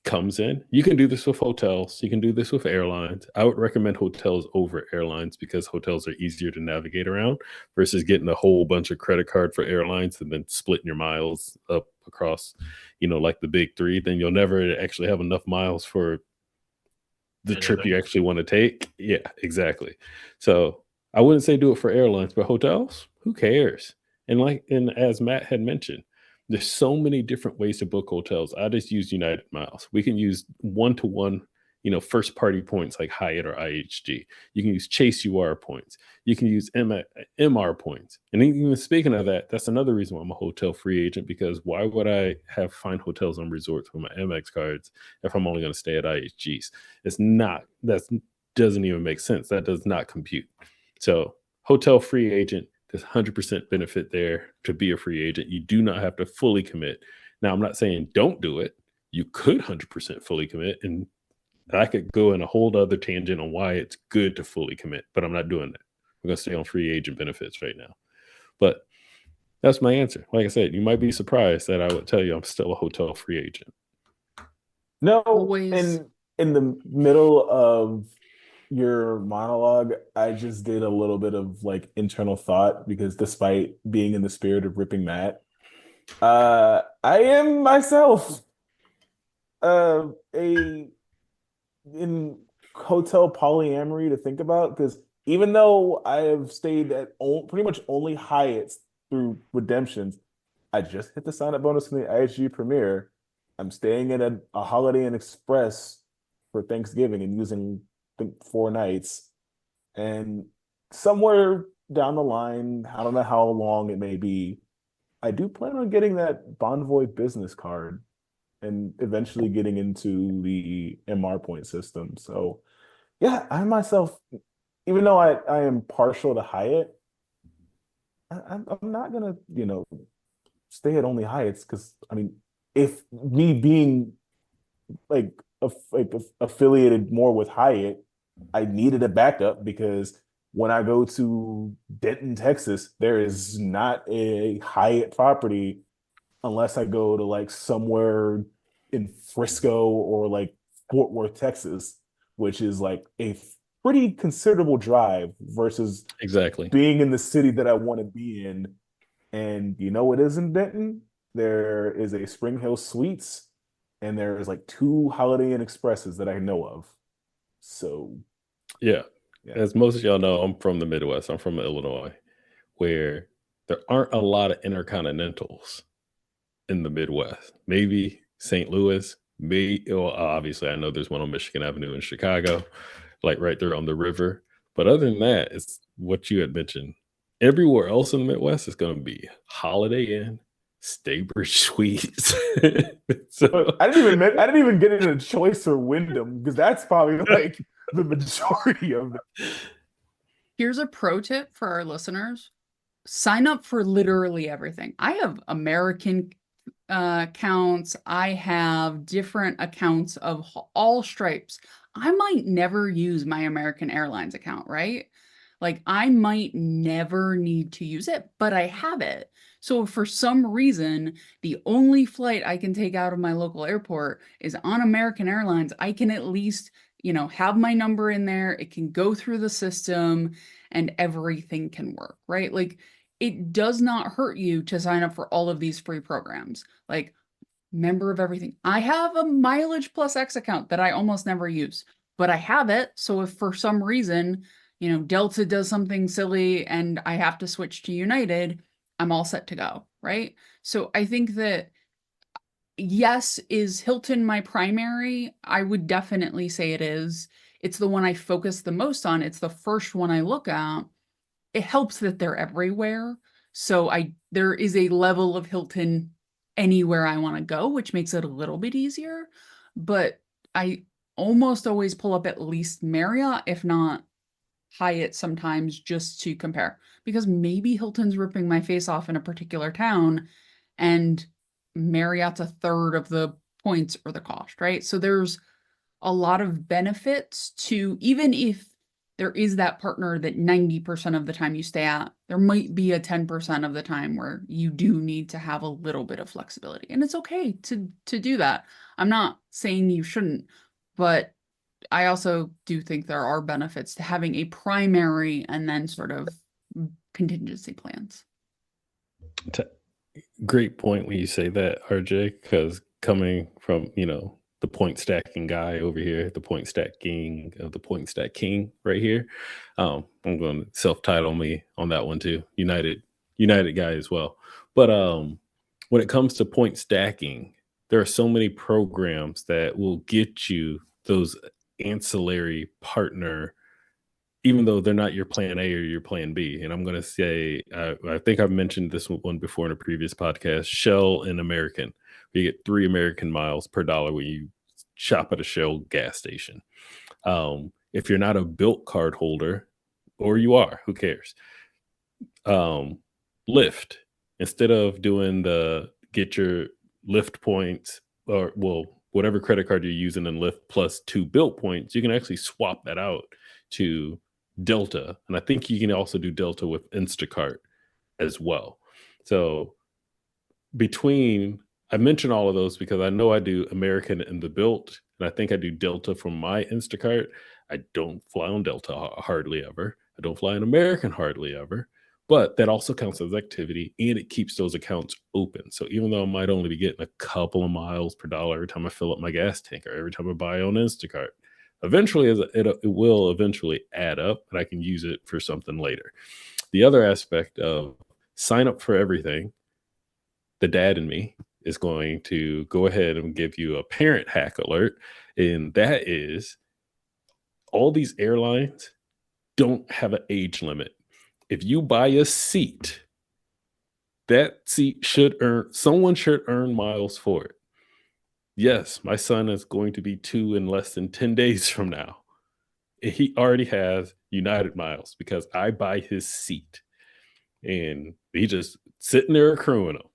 E: comes in. You can do this with hotels. You can do this with airlines. I would recommend hotels over airlines because hotels are easier to navigate around versus getting a whole bunch of credit card for airlines and then splitting your miles up across, like the big 3. Then you'll never actually have enough miles for the trip you actually want to take. Yeah, exactly. So I wouldn't say do it for airlines, but hotels, who cares? And as Matt had mentioned, there's so many different ways to book hotels. I just use United Miles. We can use one-to-one, first party points like Hyatt or IHG. You can use Chase UR points. You can use MR points. And even speaking of that, that's another reason why I'm a hotel free agent, because why would I find hotels and resorts with my Amex cards if I'm only going to stay at IHGs? That doesn't even make sense. That does not compute. So hotel free agent, there's 100% benefit there to be a free agent. You do not have to fully commit. Now, I'm not saying don't do it. You could 100% fully commit. And I could go in a whole other tangent on why it's good to fully commit, but I'm not doing that. We're going to stay on free agent benefits right now. But that's my answer. Like I said, you might be surprised that I would tell you I'm still a hotel free agent.
D: No,
C: Always.
D: in the middle of your monologue, I just did a little bit of like internal thought because despite being in the spirit of ripping Matt, I am myself a in hotel polyamory to think about, because even though I have stayed at pretty much only Hyatts through redemptions, I just hit the sign-up bonus from the IHG Premier. I'm staying at a Holiday Inn Express for Thanksgiving and using, I think, 4 nights. And somewhere down the line, I don't know how long it may be, I do plan on getting that Bonvoy business card and eventually getting into the MR point system. So yeah, I myself, even though I am partial to Hyatt, I'm not gonna, stay at only Hyatts, because I mean, if me being like affiliated more with Hyatt, I needed a backup because When I go to Denton, Texas, there is not a Hyatt property unless I go to like somewhere in Frisco or like Fort Worth, Texas, which is like a pretty considerable drive versus
E: Exactly.
D: being in the city that I want to be in. And you know what is in Denton? There is a Spring Hill Suites, and there is like 2 Holiday Inn Expresses that I know of. So
E: Yeah.
D: yeah.
E: As most of y'all know, I'm from the Midwest. I'm from Illinois, where there aren't a lot of intercontinentals in the Midwest. Maybe St. Louis. Well, obviously, I know there's one on Michigan Avenue in Chicago, like right there on the river. But other than that, it's what you had mentioned. Everywhere else in the Midwest is going to be Holiday Inn, Staybridge Suites. So
D: I didn't even get into Choice or Wyndham because that's probably like the majority of it.
C: Here's a pro tip for our listeners. Sign up for literally everything. I have American accounts. I have different accounts of all stripes. I might never use my American Airlines account, right? Like I might never need to use it, but I have it. So if for some reason, the only flight I can take out of my local airport is on American Airlines, I can at least, have my number in there. It can go through the system and everything can work, right? Like it does not hurt you to sign up for all of these free programs. Like member of everything. I have a Mileage+X account that I almost never use, but I have it. So if for some reason, Delta does something silly and I have to switch to United, I'm all set to go, right? So I think that yes, is Hilton my primary? I would definitely say it is. It's the one I focus the most on. It's the first one I look at. It helps that they're everywhere. So there is a level of Hilton anywhere I want to go, which makes it a little bit easier. But I almost always pull up at least Marriott, if not Hyatt sometimes, just to compare. Because maybe Hilton's ripping my face off in a particular town and Marriott's a third of the points or the cost, right? So there's a lot of benefits to, even if there is that partner that 90% of the time you stay at, there might be a 10% of the time where you do need to have a little bit of flexibility. And it's okay to do that. I'm not saying you shouldn't, but I also do think there are benefits to having a primary and then sort of contingency plans.
E: Great point when you say that, RJ, because coming from, the point stacking guy over here, the point stack king of the point stack king right here. I'm going to self-title me on that one too. United guy as well. But when it comes to point stacking, there are so many programs that will get you those ancillary partner, even though they're not your plan A or your plan B. And I'm going to say, I think I've mentioned this one before in a previous podcast, Shell and American. You get 3 American miles per dollar when you shop at a Shell gas station. If you're not a Bilt card holder, or you are, who cares? Lyft, instead of doing get your Lyft points, or whatever credit card you're using in Lyft plus 2 Bilt points, you can actually swap that out to Delta. And I think you can also do Delta with Instacart as well. So I mention all of those because I know I do American and the Bilt, and I think I do Delta from my Instacart. I don't fly on Delta hardly ever. I don't fly on American hardly ever, but that also counts as activity and it keeps those accounts open. So even though I might only be getting a couple of miles per dollar every time I fill up my gas tank or every time I buy on Instacart, eventually it will eventually add up and I can use it for something later. The other aspect of sign up for everything, the dad in me is going to go ahead and give you a parent hack alert. And that is, all these airlines don't have an age limit. If you buy a seat, that seat someone should earn miles for it. Yes, my son is going to be 2 in less than 10 days from now. He already has United miles because I buy his seat. And he just sitting there accruing them.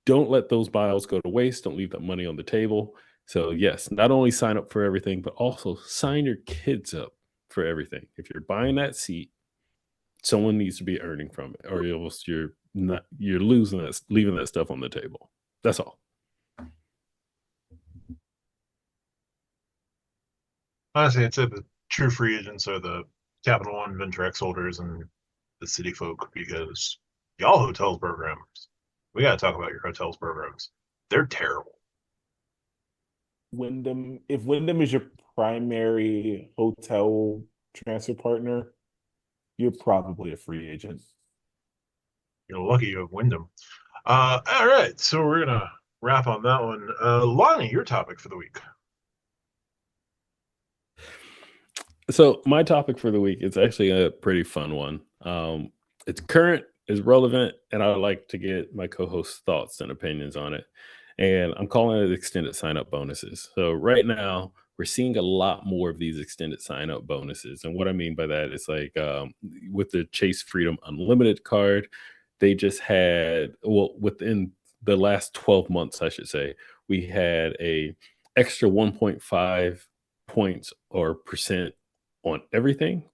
E: Don't let those miles go to waste. Don't leave that money on the table. So yes, not only sign up for everything, but also sign your kids up for everything. If you're buying that seat, someone needs to be earning from it, or else you're losing that, leaving that stuff on the table. That's all.
B: Honestly, I'd say the true free agents are the Capital One Venture X holders and the city folk, because y'all hotels programs, we got to talk about your hotels programs. They're terrible.
D: Wyndham, if Wyndham is your primary hotel transfer partner, you're probably a free agent.
B: You're lucky you have Wyndham. All right, so we're going to wrap on that one. Lani, your topic for the week.
E: So my topic for the week is actually a pretty fun one. It's current, is relevant, and I would like to get my co-host's thoughts and opinions on it. And I'm calling it extended sign-up bonuses. So right now, we're seeing a lot more of these extended sign-up bonuses. And what I mean by that is like with the Chase Freedom Unlimited card, they just had, well, within the last 12 months, I should say, we had a extra 1.5 points or percent on everything.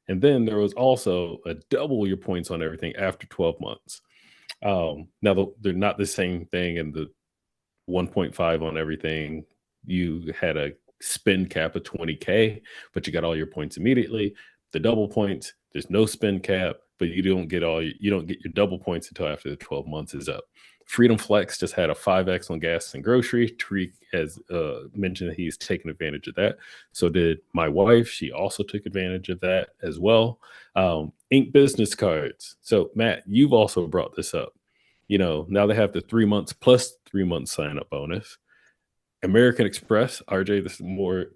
E: And then there was also a double your points on everything after 12 months. Now, they're not the same thing. And the 1.5 on everything, you had a spend cap of 20K, but you got all your points immediately. The double points, there's no spend cap, but you don't get your double points until after the 12 months is up. Freedom Flex just had a 5x on gas and grocery. Tariq has mentioned that he's taken advantage of that. So did my wife. She also took advantage of that as well. Ink business cards. So Matt, you've also brought this up. Now they have the 3 months plus 3 months sign up bonus. American Express, RJ, this is more,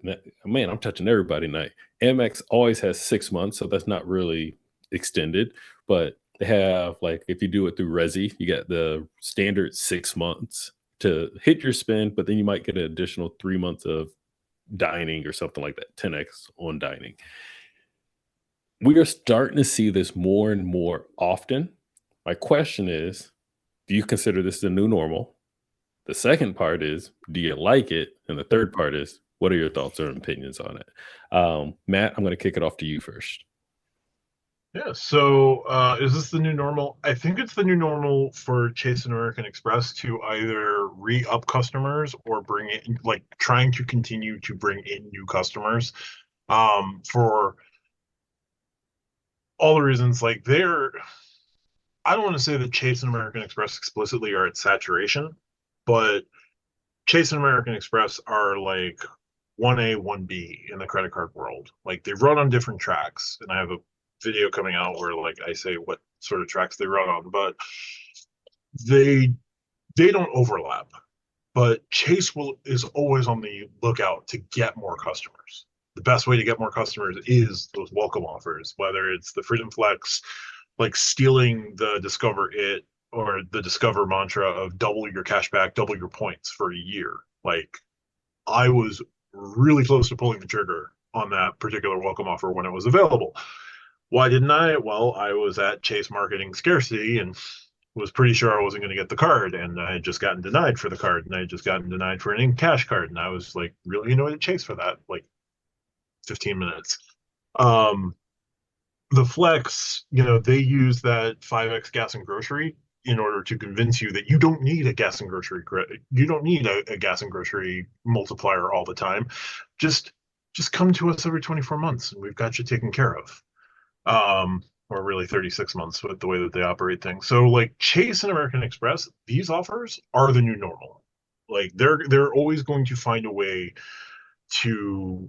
E: man, I'm touching everybody tonight. Amex always has 6 months, so that's not really extended, but they have, like, if you do it through Resy, you get the standard 6 months to hit your spend, but then you might get an additional 3 months of dining or something like that, 10x on dining. We are starting to see this more and more often. My question is, do you consider this the new normal? The second part is, do you like it? And the third part is, what are your thoughts or opinions on it? Matt, I'm going to kick it off to you first.
B: Yeah, so is this the new normal? I think it's the new normal for Chase and American Express to either re-up customers or bring in, like, trying to continue to bring in new customers for all the reasons. Like, I don't want to say that Chase and American Express explicitly are at saturation, but Chase and American Express are like 1A, 1B in the credit card world. Like, they run on different tracks, and I have a video coming out where, like, I say what sort of tracks they run on, but they don't overlap. But Chase is always on the lookout to get more customers. The best way to get more customers is those welcome offers, whether it's the Freedom Flex, like stealing the Discover It or the Discover mantra of double your cash back, double your points for a year. Like, I was really close to pulling the trigger on that particular welcome offer when it was available. Why didn't I? Well, I was at Chase Marketing Scarcity and was pretty sure I wasn't going to get the card, and I had just gotten denied for the card, and I had just gotten denied for an in-cash card, and I was like really annoyed at Chase for that, like 15 minutes. The Flex, they use that 5x gas and grocery in order to convince you that you don't need a gas and grocery credit. You don't need a gas and grocery multiplier all the time. Just come to us every 24 months, and we've got you taken care of. Or really 36 months with the way that they operate things. So, like, Chase and American Express, these offers are the new normal. Like, they're always going to find a way to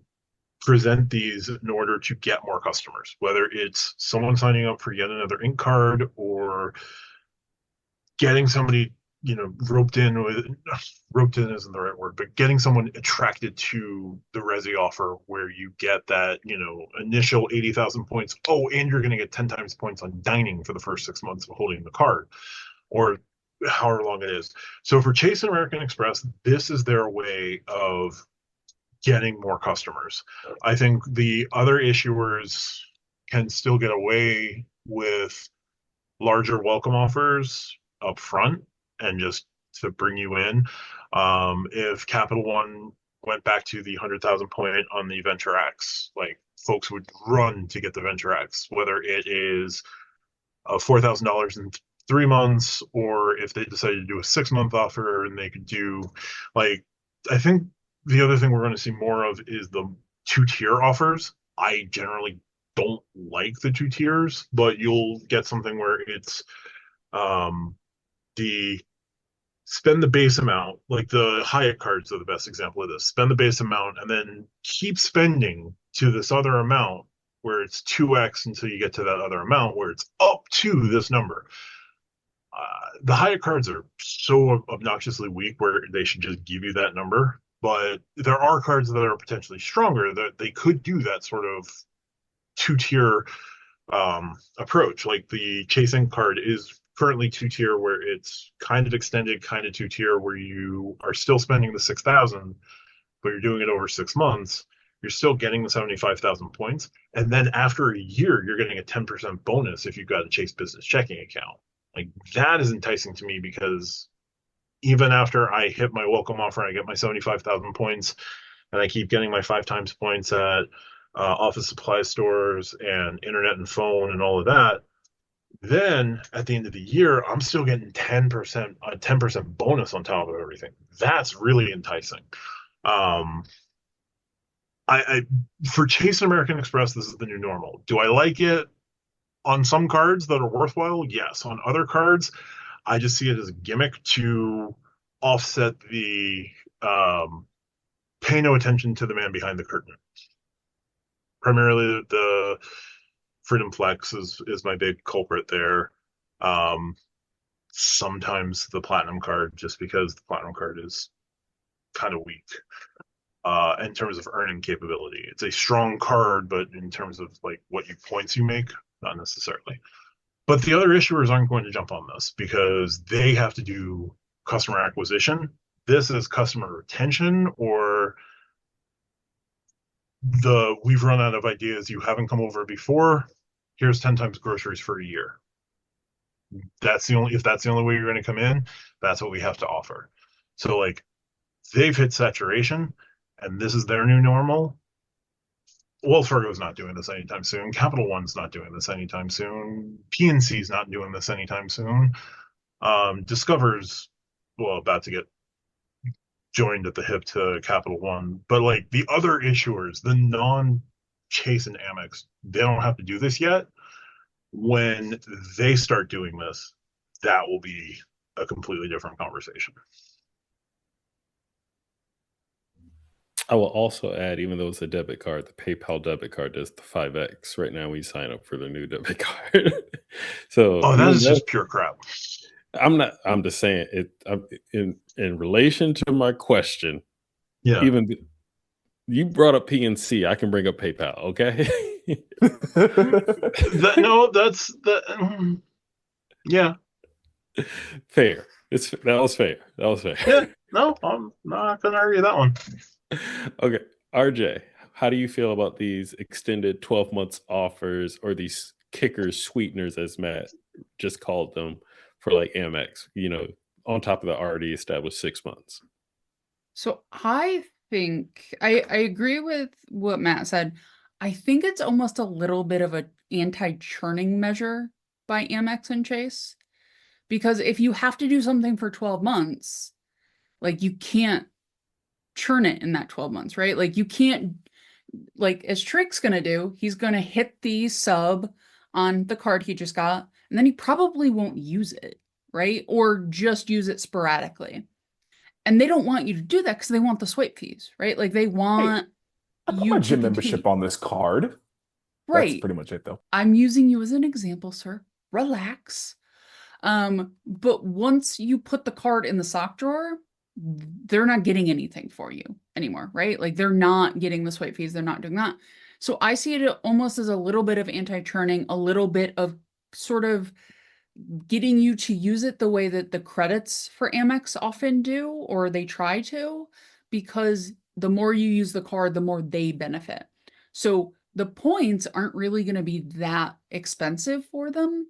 B: present these in order to get more customers, whether it's someone signing up for yet another ink card or getting somebody, roped in isn't the right word, but getting someone attracted to the Resy offer where you get that, initial 80,000 points. Oh, and you're going to get 10 times points on dining for the first 6 months of holding the card, or however long it is. So for Chase and American Express, this is their way of getting more customers. I think the other issuers can still get away with larger welcome offers up front and just to bring you in. If Capital One went back to the 100,000 point on the Venture X. Like folks would run to get the Venture X, whether it is $4,000 in 3 months, or if they decided to do a 6-month offer and they could do like, I think the other thing we're going to see more of is the 2-tier offers. I generally don't like the 2 tiers, but you'll get something where it's the spend the base amount, like the Hyatt cards are the best example of this. Spend the base amount and then keep spending to this other amount where it's 2x until you get to that other amount where it's up to this number. The Hyatt cards are so obnoxiously weak where they should just give you that number. But there are cards that are potentially stronger that they could do that sort of 2-tier approach. Like the Chasing card is currently 2-tier where it's kind of extended, kind of 2-tier where you are still spending the 6,000, but you're doing it over 6 months. You're still getting the 75,000 points. And then after a year, you're getting a 10% bonus if you've got a Chase Business checking account. Like that is enticing to me because even after I hit my welcome offer, I get my 75,000 points and I keep getting my 5 times points at office supply stores and internet and phone and all of that. Then at the end of the year, I'm still getting 10%, a 10% bonus on top of everything. That's really enticing. I for Chase and American Express, this is the new normal. Do I like it on some cards that are worthwhile? Yes. On other cards, I just see it as a gimmick to offset the pay no attention to the man behind the curtain. Primarily the Freedom Flex is my big culprit there. Sometimes the Platinum card, just because the Platinum card is kind of weak in terms of earning capability. It's a strong card, but in terms of like what points you make, not necessarily. But the other issuers aren't going to jump on this because they have to do customer acquisition. This is customer retention, or we've run out of ideas. You haven't come over before. Here's 10 times groceries for a year. If that's the only way you're going to come in, that's what we have to offer. So like they've hit saturation and this is their new normal. Wells Fargo's not doing this anytime soon. Capital One's not doing this anytime soon. PNC's not doing this anytime soon. Discover's about to get joined at the hip to Capital One. But like the other issuers, the non-Chase and Amex, they don't have to do this yet. When they start doing this, that will be a completely different conversation.
E: I will also add, even though it's a debit card, the PayPal debit card does the 5X right now when you sign up for the new debit card. So
B: that is just pure crap.
E: I'm just saying it in relation to my question.
B: Yeah.
E: Even you brought up PNC, I can bring up PayPal. Okay.
B: Yeah.
E: Fair. That was fair.
B: Yeah. No, I'm not gonna argue that one.
E: Okay, RJ, how do you feel about these extended 12 months offers, or these kickers, sweeteners, as Matt just called them, for like Amex, on top of the already established 6 months?
C: So I think I agree with what Matt said. I think it's almost a little bit of an anti-churning measure by Amex and Chase, because if you have to do something for 12 months, like you can't churn it in that 12 months, right? Like you can't, like as Tariq's going to do, he's going to hit the sub on the card he just got, and then he probably won't use it, right? Or just use it sporadically. And they don't want you to do that because they want the swipe fees, right? Like they want
D: I put
C: you
D: my
C: to
D: gym membership on this card.
C: Right.
D: That's pretty much it, though.
C: I'm using you as an example, sir. Relax. But once you put the card in the sock drawer, they're not getting anything for you anymore, right? Like they're not getting the swipe fees. They're not doing that. So I see it almost as a little bit of anti-churning, a little bit of sort of getting you to use it the way that the credits for Amex often do, or they try to, because the more you use the card, the more they benefit. So the points aren't really going to be that expensive for them.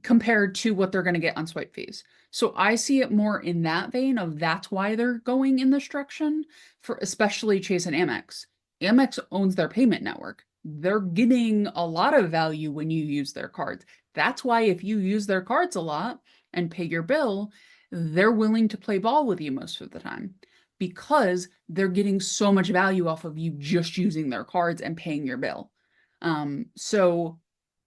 C: compared to what they're going to get on swipe fees. So I see it more in that vein of that's why they're going in this direction for especially Chase and Amex. Amex owns their payment network. They're getting a lot of value when you use their cards. That's why if you use their cards a lot and pay your bill, they're willing to play ball with you most of the time because they're getting so much value off of you just using their cards and paying your bill. So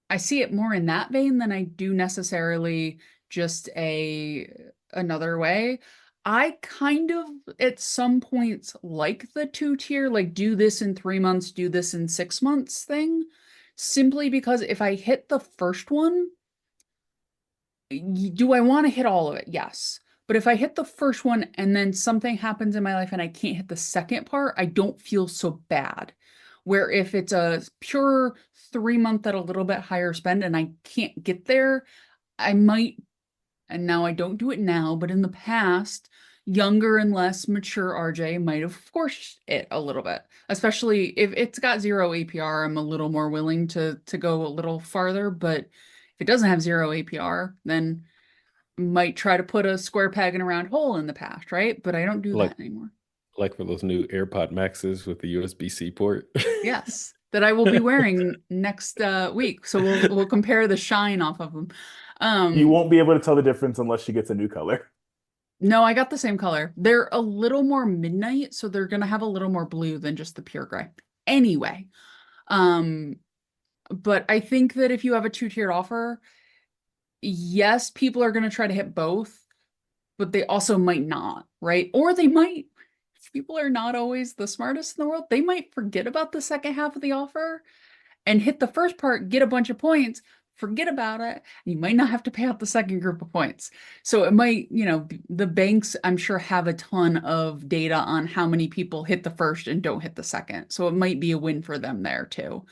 C: I see it more in that vein than I do necessarily just another way. I kind of at some points like the 2-tier, like do this in 3 months, do this in 6 months thing, simply because if I hit the first one, do I want to hit all of it? Yes. But if I hit the first one and then something happens in my life and I can't hit the second part, I don't feel so bad. Where if it's a pure 3-month at a little bit higher spend and I can't get there, I might, and now I don't do it now, but in the past, younger and less mature RJ might have forced it a little bit. Especially if it's got 0 APR, I'm a little more willing to go a little farther. But if it doesn't have 0 APR, then might try to put a square peg in a round hole in the past, right? But I don't do
E: Like
C: that anymore.
E: like for those new AirPod Maxes with the USB-C port.
C: Yes, that I will be wearing next week. So we'll compare the shine off of them.
D: You won't be able to tell the difference unless she gets a new color.
C: No, I got the same color. They're a little more midnight, so they're gonna have a little more blue than just the pure gray. Anyway, but I think that if you have a 2-tiered offer, yes, people are gonna try to hit both, but they also might not, right? Or they might, people are not always the smartest in the world. They might forget about the second half of the offer and hit the first part, get a bunch of points, forget about it. You might not have to pay out the second group of points. So it might, the banks, I'm sure, have a ton of data on how many people hit the first and don't hit the second. So it might be a win for them there too.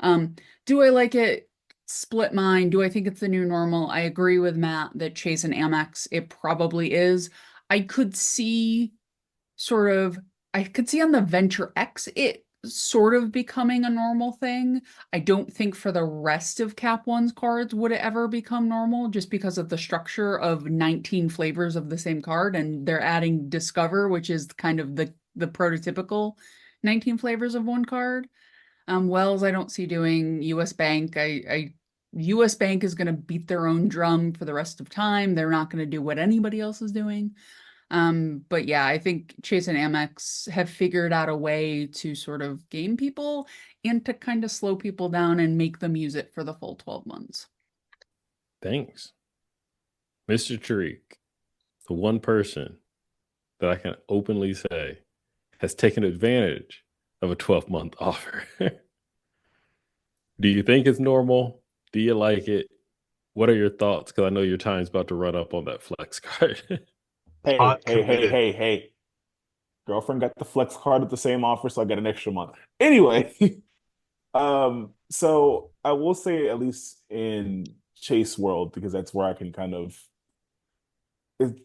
C: Do I like it? Split mind. Do I think it's the new normal? I agree with Matt that Chase and Amex, it probably is. I could see on the Venture X, it sort of becoming a normal thing. I don't think for the rest of Cap One's cards would it ever become normal just because of the structure of 19 flavors of the same card, and they're adding Discover, which is kind of the prototypical 19 flavors of one card. Wells, I don't see doing. US Bank, US Bank is going to beat their own drum for the rest of time. They're not going to do what anybody else is doing. But yeah, I think Chase and Amex have figured out a way to sort of game people and to kind of slow people down and make them use it for the full 12 months.
E: Thanks. Mr. Tariq, the one person that I can openly say has taken advantage of a 12-month offer. Do you think it's normal? Do you like it? What are your thoughts? Because I know your time's about to run up on that flex card.
D: Hey. Girlfriend got the flex card at the same offer, so I got an extra month. Anyway, so I will say, at least in Chase world, because that's where I can kind of,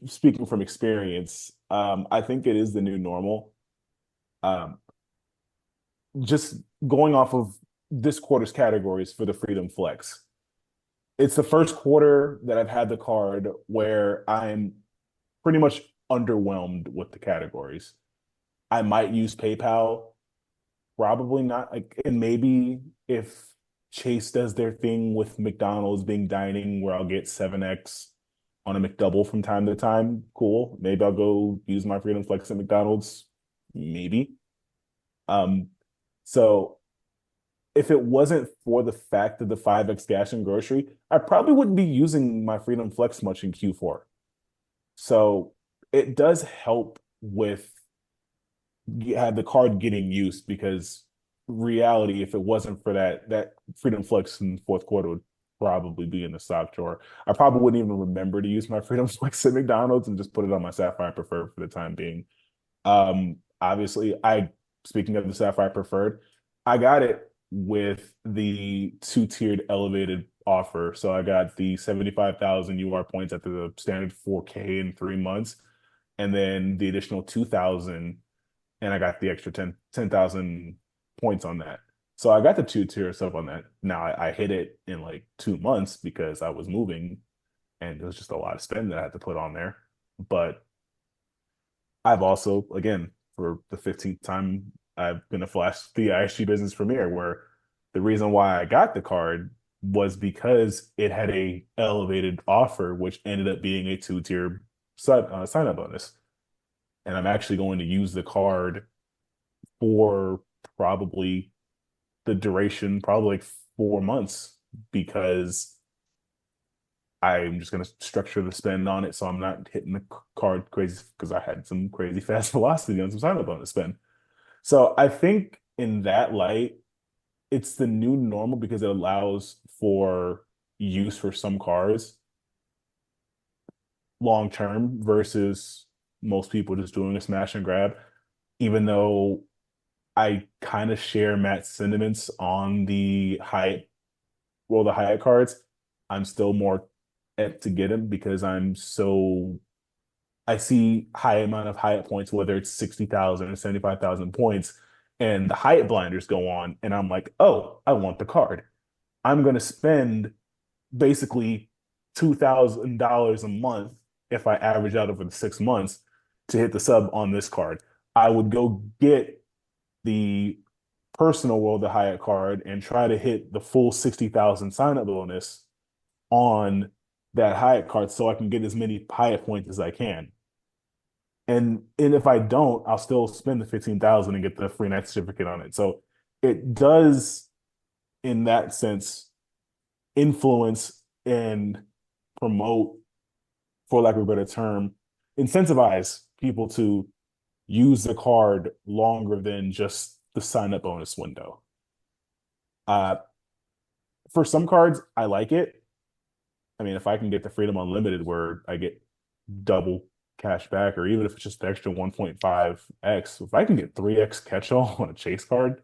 D: speaking from experience, I think it is the new normal. Just going off of this quarter's categories for the Freedom Flex. It's the first quarter that I've had the card where I'm pretty much underwhelmed with the categories. I might use PayPal, probably not. And maybe if Chase does their thing with McDonald's being dining, where I'll get 7x on a McDouble from time to time, cool. Maybe I'll go use my Freedom Flex at McDonald's, maybe. So if it wasn't for the fact of the 5x gas and grocery, I probably wouldn't be using my Freedom Flex much in Q4. So it does help with the card getting used, because reality, if it wasn't for that Freedom Flex in the fourth quarter would probably be in the stock drawer. I probably wouldn't even remember to use my Freedom Flex at McDonald's and just put it on my Sapphire Preferred for the time being. Obviously, speaking of the Sapphire Preferred, I got it with the 2-tiered elevated offer. So I got the 75,000 UR points at the standard 4K in 3 months, and then the additional 2,000, and I got the extra 10,000 points on that. So I got the 2-tier sub on that. Now I hit it in like 2 months because I was moving and it was just a lot of spend that I had to put on there. But I've also, again, for the 15th time, I've been a flash the ISG business premiere where the reason why I got the card was because it had a elevated offer, which ended up being a 2-tier sign up bonus. And I'm actually going to use the card for probably the duration, probably like 4 months, because I'm just going to structure the spend on it so I'm not hitting the card crazy because I had some crazy fast velocity on some sign-up bonus spend. So I think in that light, it's the new normal because it allows for use for some cards long term versus most people just doing a smash and grab. Even though I kind of share Matt's sentiments on the Hyatt cards, I'm still more apt to get him because I see high amount of Hyatt points, whether it's 60,000 or 75,000 points, and the Hyatt blinders go on, and I'm like, oh, I want the card. I'm going to spend basically $2,000 a month if I average out over the 6 months to hit the sub on this card. I would go get the personal World of Hyatt card and try to hit the full 60,000 sign-up bonus on that Hyatt card so I can get as many Hyatt points as I can. And if I don't, I'll still spend the 15,000 and get the free night certificate on it. So it does, in that sense, influence and promote, for lack of a better term, incentivize people to use the card longer than just the sign-up bonus window. For some cards, I like it. I mean, if I can get the Freedom Unlimited where I get double cash back, or even if it's just the extra 1.5x, if I can get 3x catch-all on a chase card,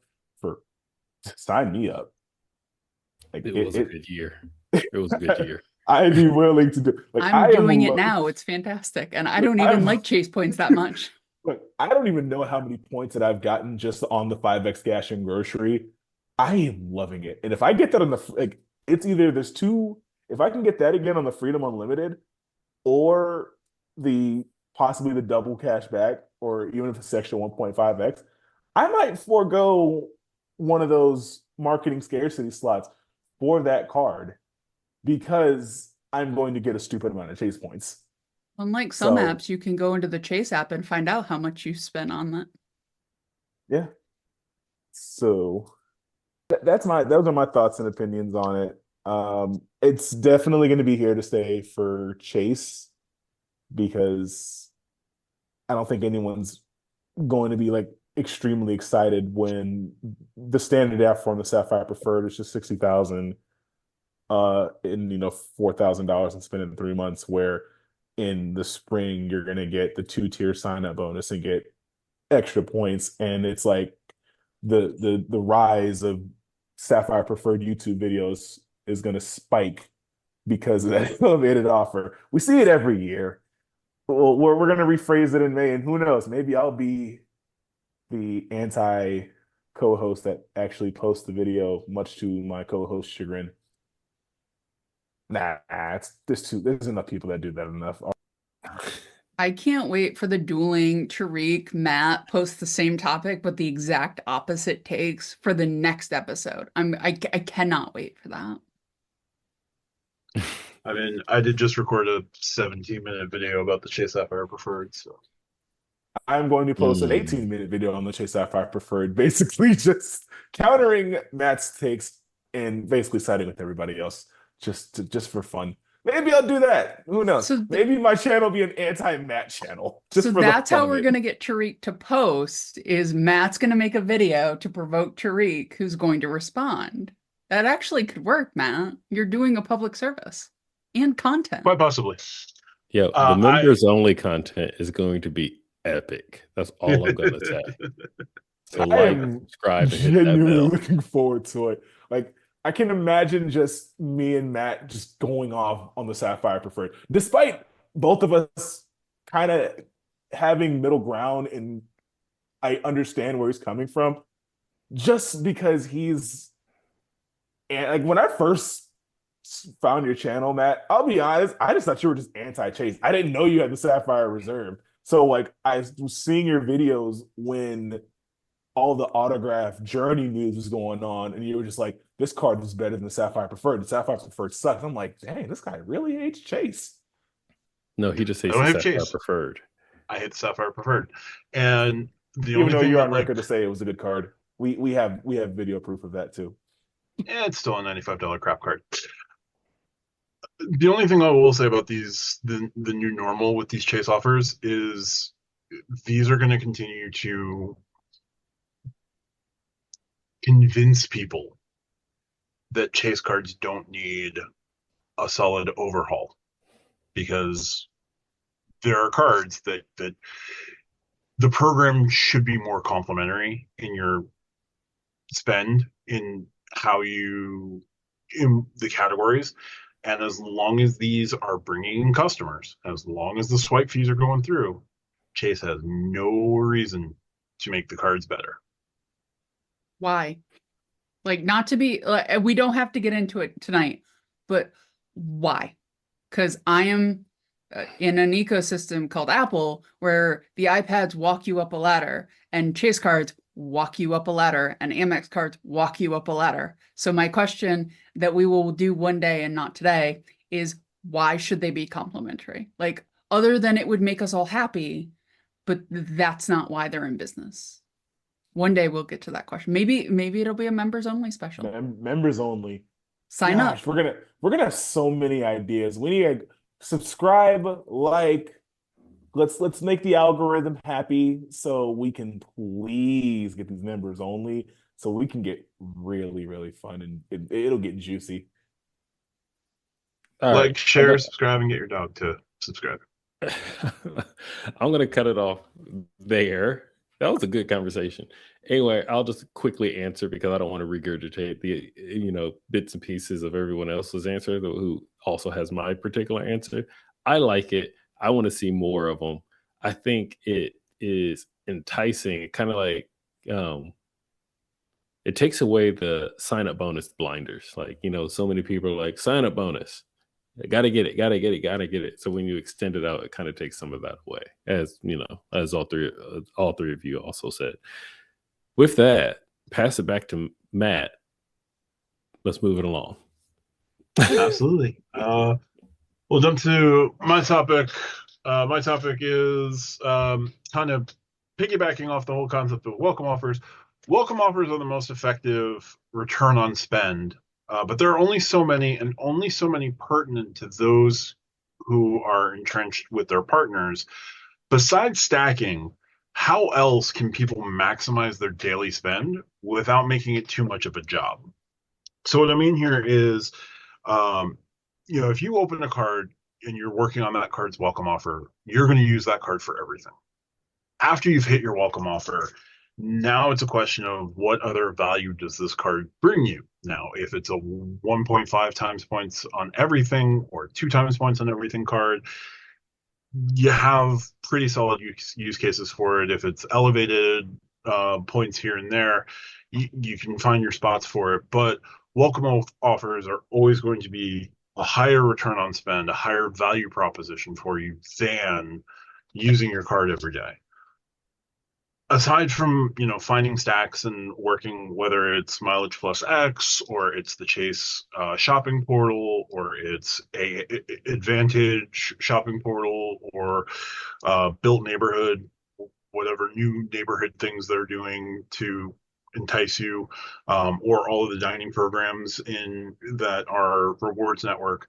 D: sign me up.
E: Like, it was a good year. It was a good year.
D: I'd be willing to do. Like,
C: I'm doing it now. It's fantastic, and I don't even like chase points that much.
D: Look, I don't even know how many points that I've gotten just on the 5x cash and grocery. I am loving it, and if I get that on it's either there's two. If I can get that again on the Freedom Unlimited, or possibly the double cash back, or even if it's extra 1.5x, I might forego one of those marketing scarcity slots for that card because I'm going to get a stupid amount of chase points.
C: Unlike some apps, you can go into the Chase app and find out how much you spent on that.
D: Yeah. So those are my thoughts and opinions on it. It's definitely going to be here to stay for Chase because I don't think anyone's going to be like extremely excited when the standard app form, the Sapphire Preferred, is just 60,000 in $4,000 and spend in 3 months, where in the spring you're going to get the 2-tier sign-up bonus and get extra points. And it's like the rise of Sapphire Preferred YouTube videos is going to spike because of that elevated offer. We see it every year. Well, we're going to rephrase it in May, and who knows, maybe I'll be the anti co-host that actually posts the video, much to my co-host's chagrin. There's enough people that do that enough.
C: I can't wait for the dueling Tariq, Matt post the same topic, but the exact opposite takes for the next episode. I cannot wait for that.
B: I mean, I did just record a 17-minute video about the Chase Sapphire Preferred, so
D: I'm going to post an 18-minute video on the Chase Sapphire Preferred, basically just countering Matt's takes and basically siding with everybody else, just for fun. Maybe I'll do that. Who knows? So maybe my channel will be an anti-Matt channel.
C: So that's how we're going to get Tariq to post, is Matt's going to make a video to provoke Tariq, who's going to respond. That actually could work, Matt. You're doing a public service and content.
B: Quite possibly.
E: Yeah, the members only content is going to be epic. That's all I'm going to say. So subscribe, and hit that bell.
D: Looking forward to it. Like, I can imagine just me and Matt just going off on the Sapphire Preferred, despite both of us kind of having middle ground, and I understand where he's coming from. just because he's and like when I first found your channel, Matt, I'll be honest, I just thought you were just anti-Chase. I didn't know you had the Sapphire Reserve. So like I was seeing your videos when all the autograph journey news was going on, and you were just like, this card is better than the Sapphire Preferred. The Sapphire Preferred sucks. I'm like, dang, this guy really hates Chase.
E: No, he just
B: I
E: hates
B: don't
E: the
B: have
E: Sapphire
B: Chase.
E: Preferred.
B: I hate the Sapphire Preferred, and the
D: Even
B: only
D: though
B: thing
D: you're
B: that
D: on
B: like
D: record to say it was a good card. We have video proof of that too.
B: it's still a $95 crap card. The only thing I will say about the new normal with these Chase offers is these are going to continue to convince people that Chase cards don't need a solid overhaul, because there are cards that the program should be more complementary in your spend in how you in the categories. And as long as these are bringing in customers, as long as the swipe fees are going through, Chase has no reason to make the cards better.
C: Why? Like, not to be, like, we don't have to get into it tonight, but why? Because I am in an ecosystem called Apple, where the iPads walk you up a ladder and Chase cards walk you up a ladder and Amex cards walk you up a ladder. So my question that we will do one day and not today is, why should they be complementary? Like, other than it would make us all happy, but that's not why they're in business. One day we'll get to that question. Maybe it'll be a members only special.
D: Members only.
C: Sign
D: Gosh,
C: up.
D: we're gonna have so many ideas. We need to subscribe, like, let's make the algorithm happy so we can please get these members only so we can get really, really fun and it'll get juicy.
E: All
B: Like,
E: right.
B: share, subscribe, and get your dog to subscribe.
E: I'm going to cut it off there. That was a good conversation. Anyway, I'll just quickly answer because I don't want to regurgitate the bits and pieces of everyone else's answer who also has my particular answer. I like it. I want to see more of them. I think it is enticing. Kind of like it takes away the sign up bonus blinders. Like, so many people are like, sign up bonus. Got to get it, got to get it, got to get it. So when you extend it out, it kind of takes some of that away, as as all three of you also said. With that, pass it back to Matt. Let's move it along.
B: Absolutely. We'll jump to my topic. My topic is kind of piggybacking off the whole concept of welcome offers. Welcome offers are the most effective return on spend, but there are only so many, and only so many pertinent to those who are entrenched with their partners. Besides stacking, how else can people maximize their daily spend without making it too much of a job? So what I mean here is, if you open a card and you're working on that card's welcome offer, you're going to use that card for everything. After you've hit your welcome offer, now it's a question of what other value does this card bring you? Now, if it's a 1.5 times points on everything or 2 times points on everything card, you have pretty solid use cases for it. If it's elevated points here and there, you can find your spots for it. But welcome offers are always going to be a higher return on spend, a higher value proposition for you than using your card every day. Aside from finding stacks and working, whether it's Mileage Plus X or it's the Chase shopping portal or it's a Advantage shopping portal or Built Neighborhood, whatever new neighborhood things they're doing to entice you, or all of the dining programs in that are rewards network.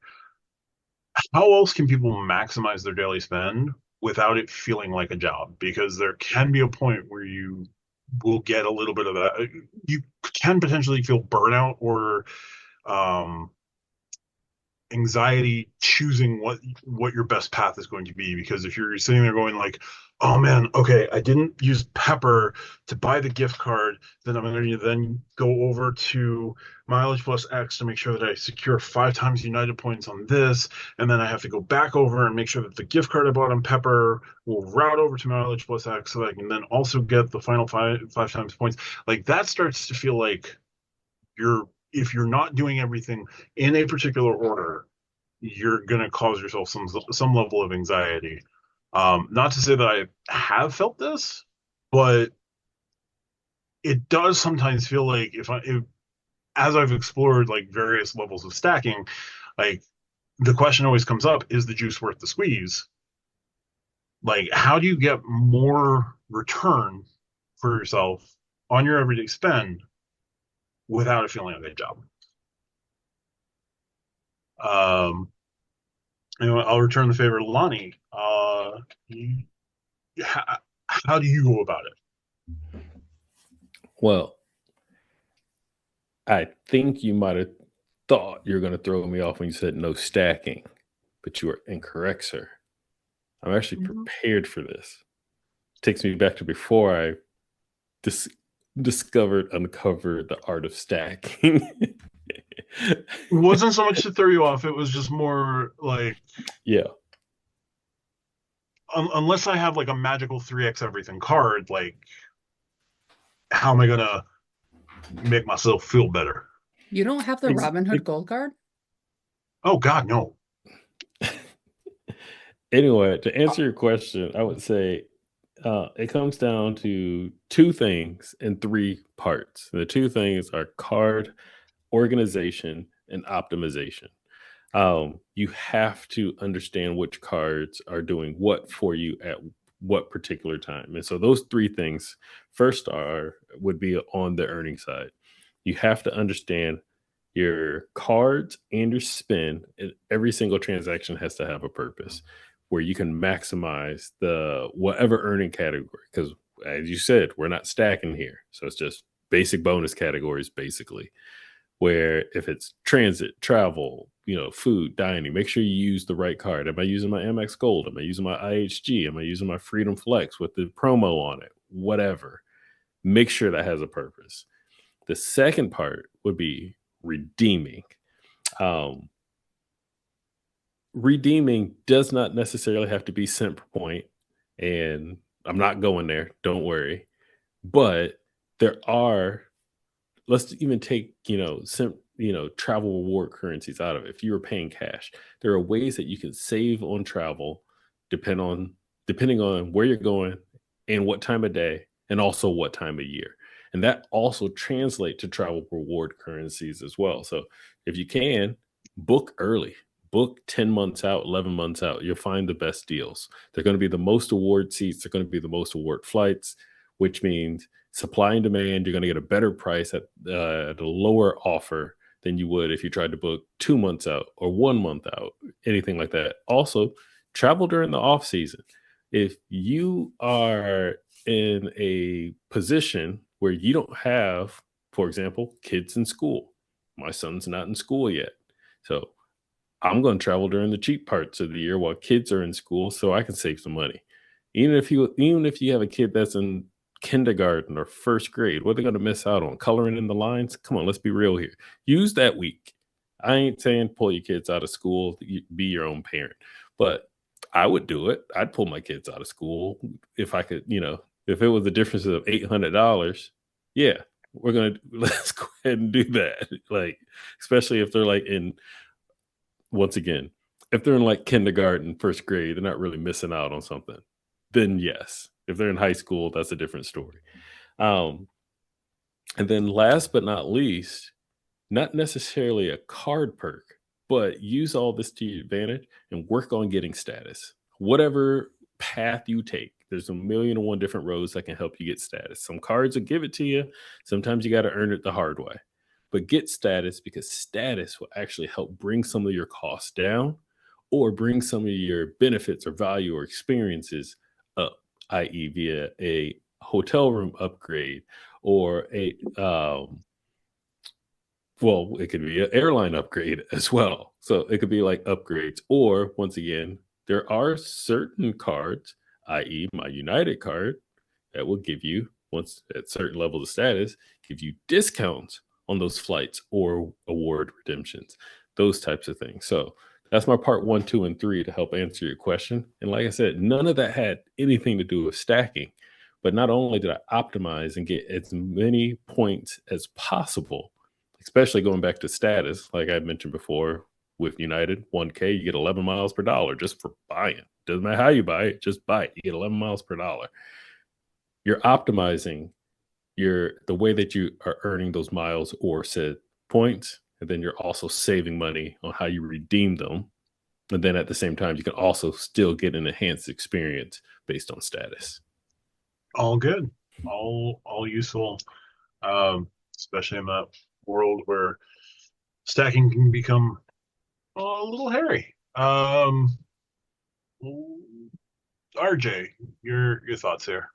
B: How else can people maximize their daily spend without it feeling like a job? Because there can be a point where you will get a little bit of that. You can potentially feel burnout or anxiety choosing what your best path is going to be. Because if you're sitting there going like, oh man, okay, I didn't use Pepper to buy the gift card, then I'm going to then go over to Mileage+X to make sure that I secure 5 times United points on this, and then I have to go back over and make sure that the gift card I bought on Pepper will route over to Mileage+X so that I can then also get the final five times points. Like that starts to feel like if you're not doing everything in a particular order, you're going to cause yourself some level of anxiety. Not to say that I have felt this, but it does sometimes feel like as I've explored like various levels of stacking, like the question always comes up: is the juice worth the squeeze? Like, how do you get more return for yourself on your everyday spend without it feeling like a job? I'll return the favor to Lani. How do you go about it?
E: Well, I think you might have thought you were going to throw me off when you said no stacking, but you were incorrect, sir. I'm actually prepared for this. Takes me back to before I uncovered the art of stacking.
B: It wasn't so much to throw you off. It was just more like,
E: yeah.
B: Unless I have like a magical 3x everything card, like, how am I gonna make myself feel better?
C: You don't have the Robin Hood gold card?
B: Oh God, no.
E: Anyway, to answer your question, I would say it comes down to 2 things in 3 parts. The 2 things are card organization and optimization. You have to understand which cards are doing what for you at what particular time. And so those 3 things first would be on the earning side. You have to understand your cards and your spend. And every single transaction has to have a purpose where you can maximize the whatever earning category. Because as you said, we're not stacking here. So it's just basic bonus categories, basically, where if it's transit, travel, food, dining, make sure you use the right card. Am I using my Amex Gold? Am I using my IHG? Am I using my Freedom Flex with the promo on it? Whatever. Make sure that has a purpose. The second part would be redeeming. Redeeming does not necessarily have to be cent per point, and I'm not going there. Don't worry. But there are, let's even take, travel reward currencies out of it. If you were paying cash, there are ways that you can save on travel depending on where you're going and what time of day and also what time of year. And that also translates to travel reward currencies as well. So if you can, book early. Book 10 months out, 11 months out. You'll find the best deals. They're going to be the most award seats. They're going to be the most award flights, which means supply and demand. You're going to get a better price at a lower offer than you would if you tried to book 2 months out or 1 month out, anything like that. Also, travel during the off season. If you are in a position where you don't have, for example, kids in school, my son's not in school yet. So I'm going to travel during the cheap parts of the year while kids are in school so I can save some money. Even if you have a kid that's in kindergarten or first grade, what are they going to miss out on? Coloring in the lines? Come on, let's be real here. Use that week. I ain't saying pull your kids out of school, be your own parent, but I would do it. I'd pull my kids out of school if I could, if it was the difference of $800. Yeah, let's go ahead and do that. Like, especially if they're like once again, if they're in like kindergarten, first grade, they're not really missing out on something. Then yes. If they're in high school, that's a different story. And then last but not least, not necessarily a card perk, but use all this to your advantage and work on getting status. Whatever path you take, there's a million and one different roads that can help you get status. Some cards will give it to you. Sometimes you got to earn it the hard way. But get status, because status will actually help bring some of your costs down or bring some of your benefits or value or experiences up, i.e. via a hotel room upgrade or a Well, it could be an airline upgrade as well. So it could be like upgrades. Or once again, there are certain cards, i.e., my United card, that will give you, once at certain levels of status, give you discounts on those flights or award redemptions, those types of things. So that's my part 1, 2, and 3 to help answer your question. And like I said, none of that had anything to do with stacking. But not only did I optimize and get as many points as possible, especially going back to status, like I mentioned before, with United 1K, you get 11 miles per dollar just for buying. Doesn't matter how you buy it, just buy it. You get 11 miles per dollar. You're optimizing the way that you are earning those miles or said points, and then you're also saving money on how you redeem them. And then at the same time, you can also still get an enhanced experience based on status.
B: All good, all useful, especially in that world where stacking can become a little hairy. RJ, your thoughts here?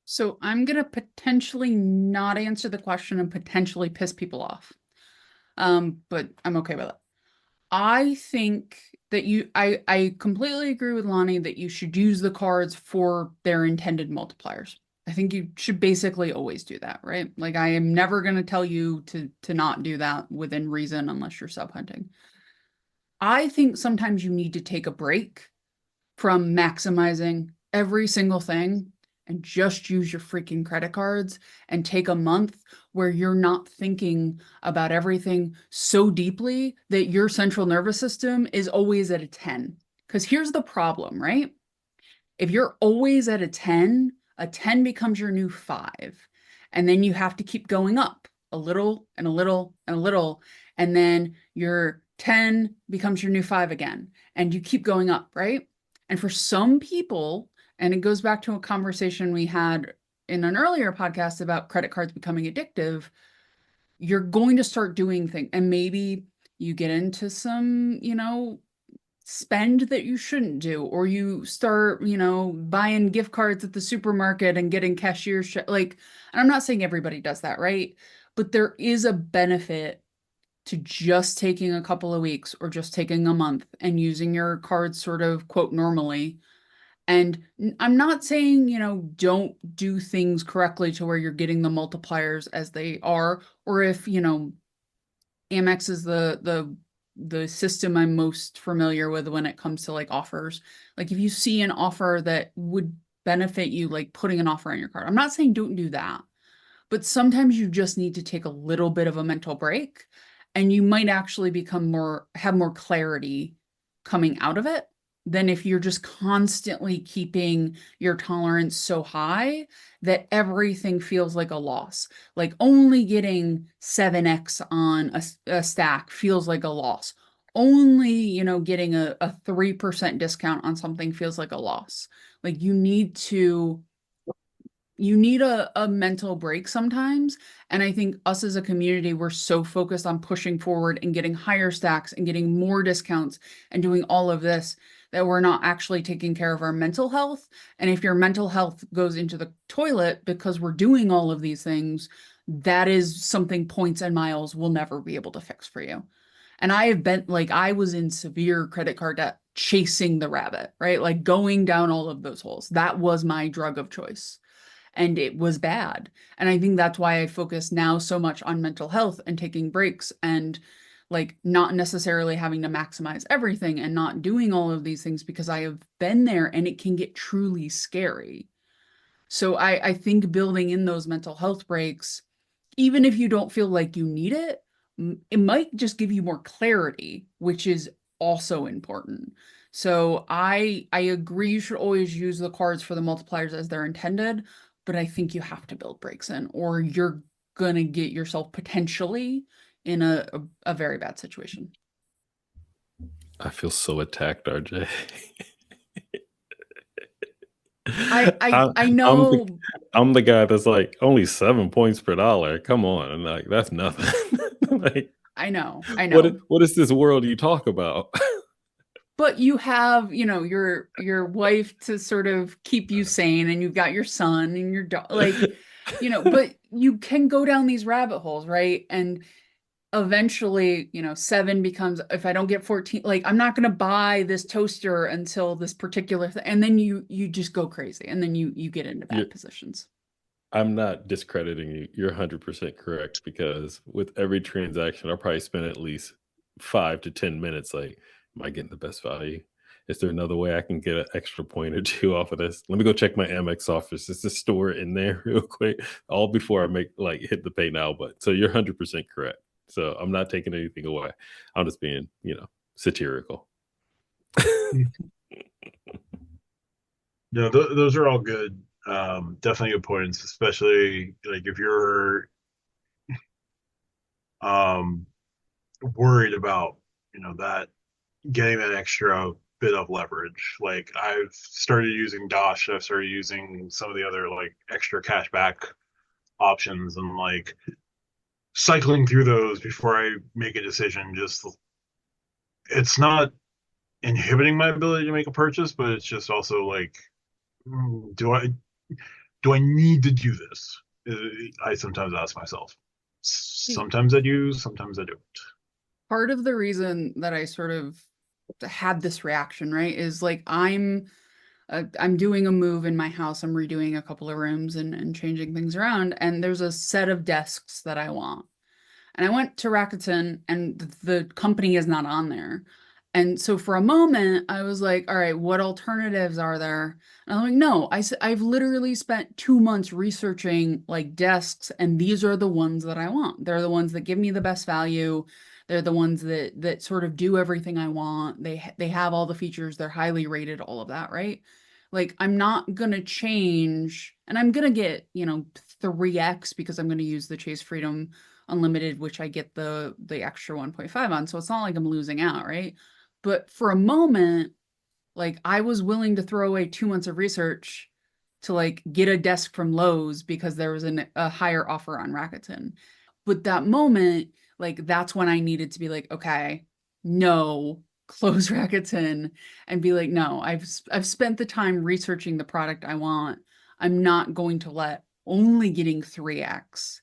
C: So I'm going to potentially not answer the question and potentially piss people off. But I'm okay with it. I think that I completely agree with Lani that you should use the cards for their intended multipliers. I think you should basically always do that, right? Like, I am never going to tell you to not do that within reason unless you're sub hunting. I think sometimes you need to take a break from maximizing every single thing and just use your freaking credit cards and take a month where you're not thinking about everything so deeply that your central nervous system is always at a 10. Because here's the problem, right? If you're always at a 10 becomes your new 5. And then you have to keep going up a little and a little and a little. And then your 10 becomes your new 5 again. And you keep going up, right? And for some people, and it goes back to a conversation we had in an earlier podcast about credit cards becoming addictive, you're going to start doing things. And maybe you get into some, spend that you shouldn't do, or you start, buying gift cards at the supermarket and getting cashier and I'm not saying everybody does that, right? But there is a benefit to just taking a couple of weeks or just taking a month and using your cards sort of quote normally. And I'm not saying, don't do things correctly to where you're getting the multipliers as they are, or if, Amex is the system I'm most familiar with when it comes to like offers. Like if you see an offer that would benefit you, like putting an offer on your card. I'm not saying don't do that, but sometimes you just need to take a little bit of a mental break and you might actually have more clarity coming out of it than if you're just constantly keeping your tolerance so high that everything feels like a loss. Like only getting 7x on a stack feels like a loss. Only, getting a 3% discount on something feels like a loss. Like you need a mental break sometimes. And I think us as a community, we're so focused on pushing forward and getting higher stacks and getting more discounts and doing all of this that we're not actually taking care of our mental health. And if your mental health goes into the toilet because we're doing all of these things, that is something points and miles will never be able to fix for you. And I have been I was in severe credit card debt chasing the rabbit, right? Like going down all of those holes. That was my drug of choice. And it was bad. And I think that's why I focus now so much on mental health and taking breaks and not necessarily having to maximize everything and not doing all of these things because I have been there and it can get truly scary. So I think building in those mental health breaks, even if you don't feel like you need it, it might just give you more clarity, which is also important. So I agree you should always use the cards for the multipliers as they're intended, but I think you have to build breaks in or you're going to get yourself potentially in a very bad situation.
E: I feel so attacked, RJ.
C: I know.
E: I'm the guy that's like only 7 points per dollar. Come on, and like that's nothing.
C: I know.
E: What is this world you talk about?
C: But you have, your wife to sort of keep you sane, and you've got your son and your dog, but you can go down these rabbit holes, right? And eventually, 7 becomes, if I don't get 14, like I'm not going to buy this toaster until this particular thing. And then you just go crazy, and then you get into bad positions.
E: I'm not discrediting you. You're 100% correct, because with every transaction, I'll probably spend at least 5 to 10 minutes. Like, am I getting the best value? Is there another way I can get an extra point or two off of this? Let me go check my Amex office. Is the store in there real quick? All before I hit the pay now button. So you're 100% correct. So I'm not taking anything away. I'm just being, satirical.
B: No, those are all good. Definitely good points, especially like if you're worried about that getting that extra bit of leverage. Like I've started using Dosh, I've started using some of the other like extra cashback options, and like cycling through those before I make a decision. Just it's not inhibiting my ability to make a purchase, but it's just also like, do I need to do this? I sometimes ask myself. Sometimes I do, sometimes I don't.
C: Part of the reason that I sort of had this reaction, right, is like I'm doing a move in my house. I'm redoing a couple of rooms and changing things around, and there's a set of desks that I want. And I went to Rakuten, and the company is not on there. And so for a moment, I was like, all right, what alternatives are there? And I'm like, no, I've literally spent 2 months researching like desks, and these are the ones that I want. They're the ones that give me the best value. They're the ones that sort of do everything I want. They have all the features. They're highly rated, all of that, right? Like I'm not going to change, and I'm going to get, 3x because I'm going to use the Chase Freedom Unlimited, which I get the extra 1.5 on. So it's not like I'm losing out, right? But for a moment, like I was willing to throw away 2 months of research to like get a desk from Lowe's because there was a higher offer on Rakuten. But that moment, like that's when I needed to be like, okay, no, close Rakuten, and be like, no, I've spent the time researching the product I want. I'm not going to let only getting 3x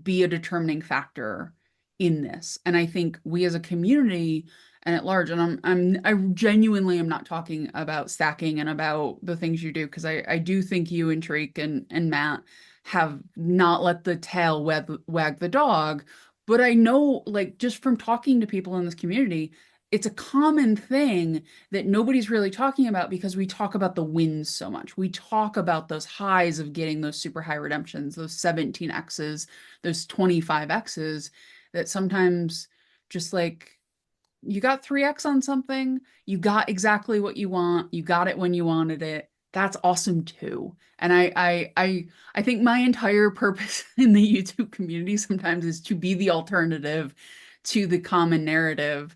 C: be a determining factor in this. And I think we as a community and at large, and I genuinely am not talking about stacking and about the things you do, because I do think you and Tariq and Matt have not let the tail wag the dog. But I know, like, just from talking to people in this community, it's a common thing that nobody's really talking about because we talk about the wins so much. We talk about those highs of getting those super high redemptions, those 17x's, those 25x's, that sometimes just like you got 3x on something, you got exactly what you want, you got it when you wanted it. That's awesome too. And I think my entire purpose in the YouTube community sometimes is to be the alternative to the common narrative,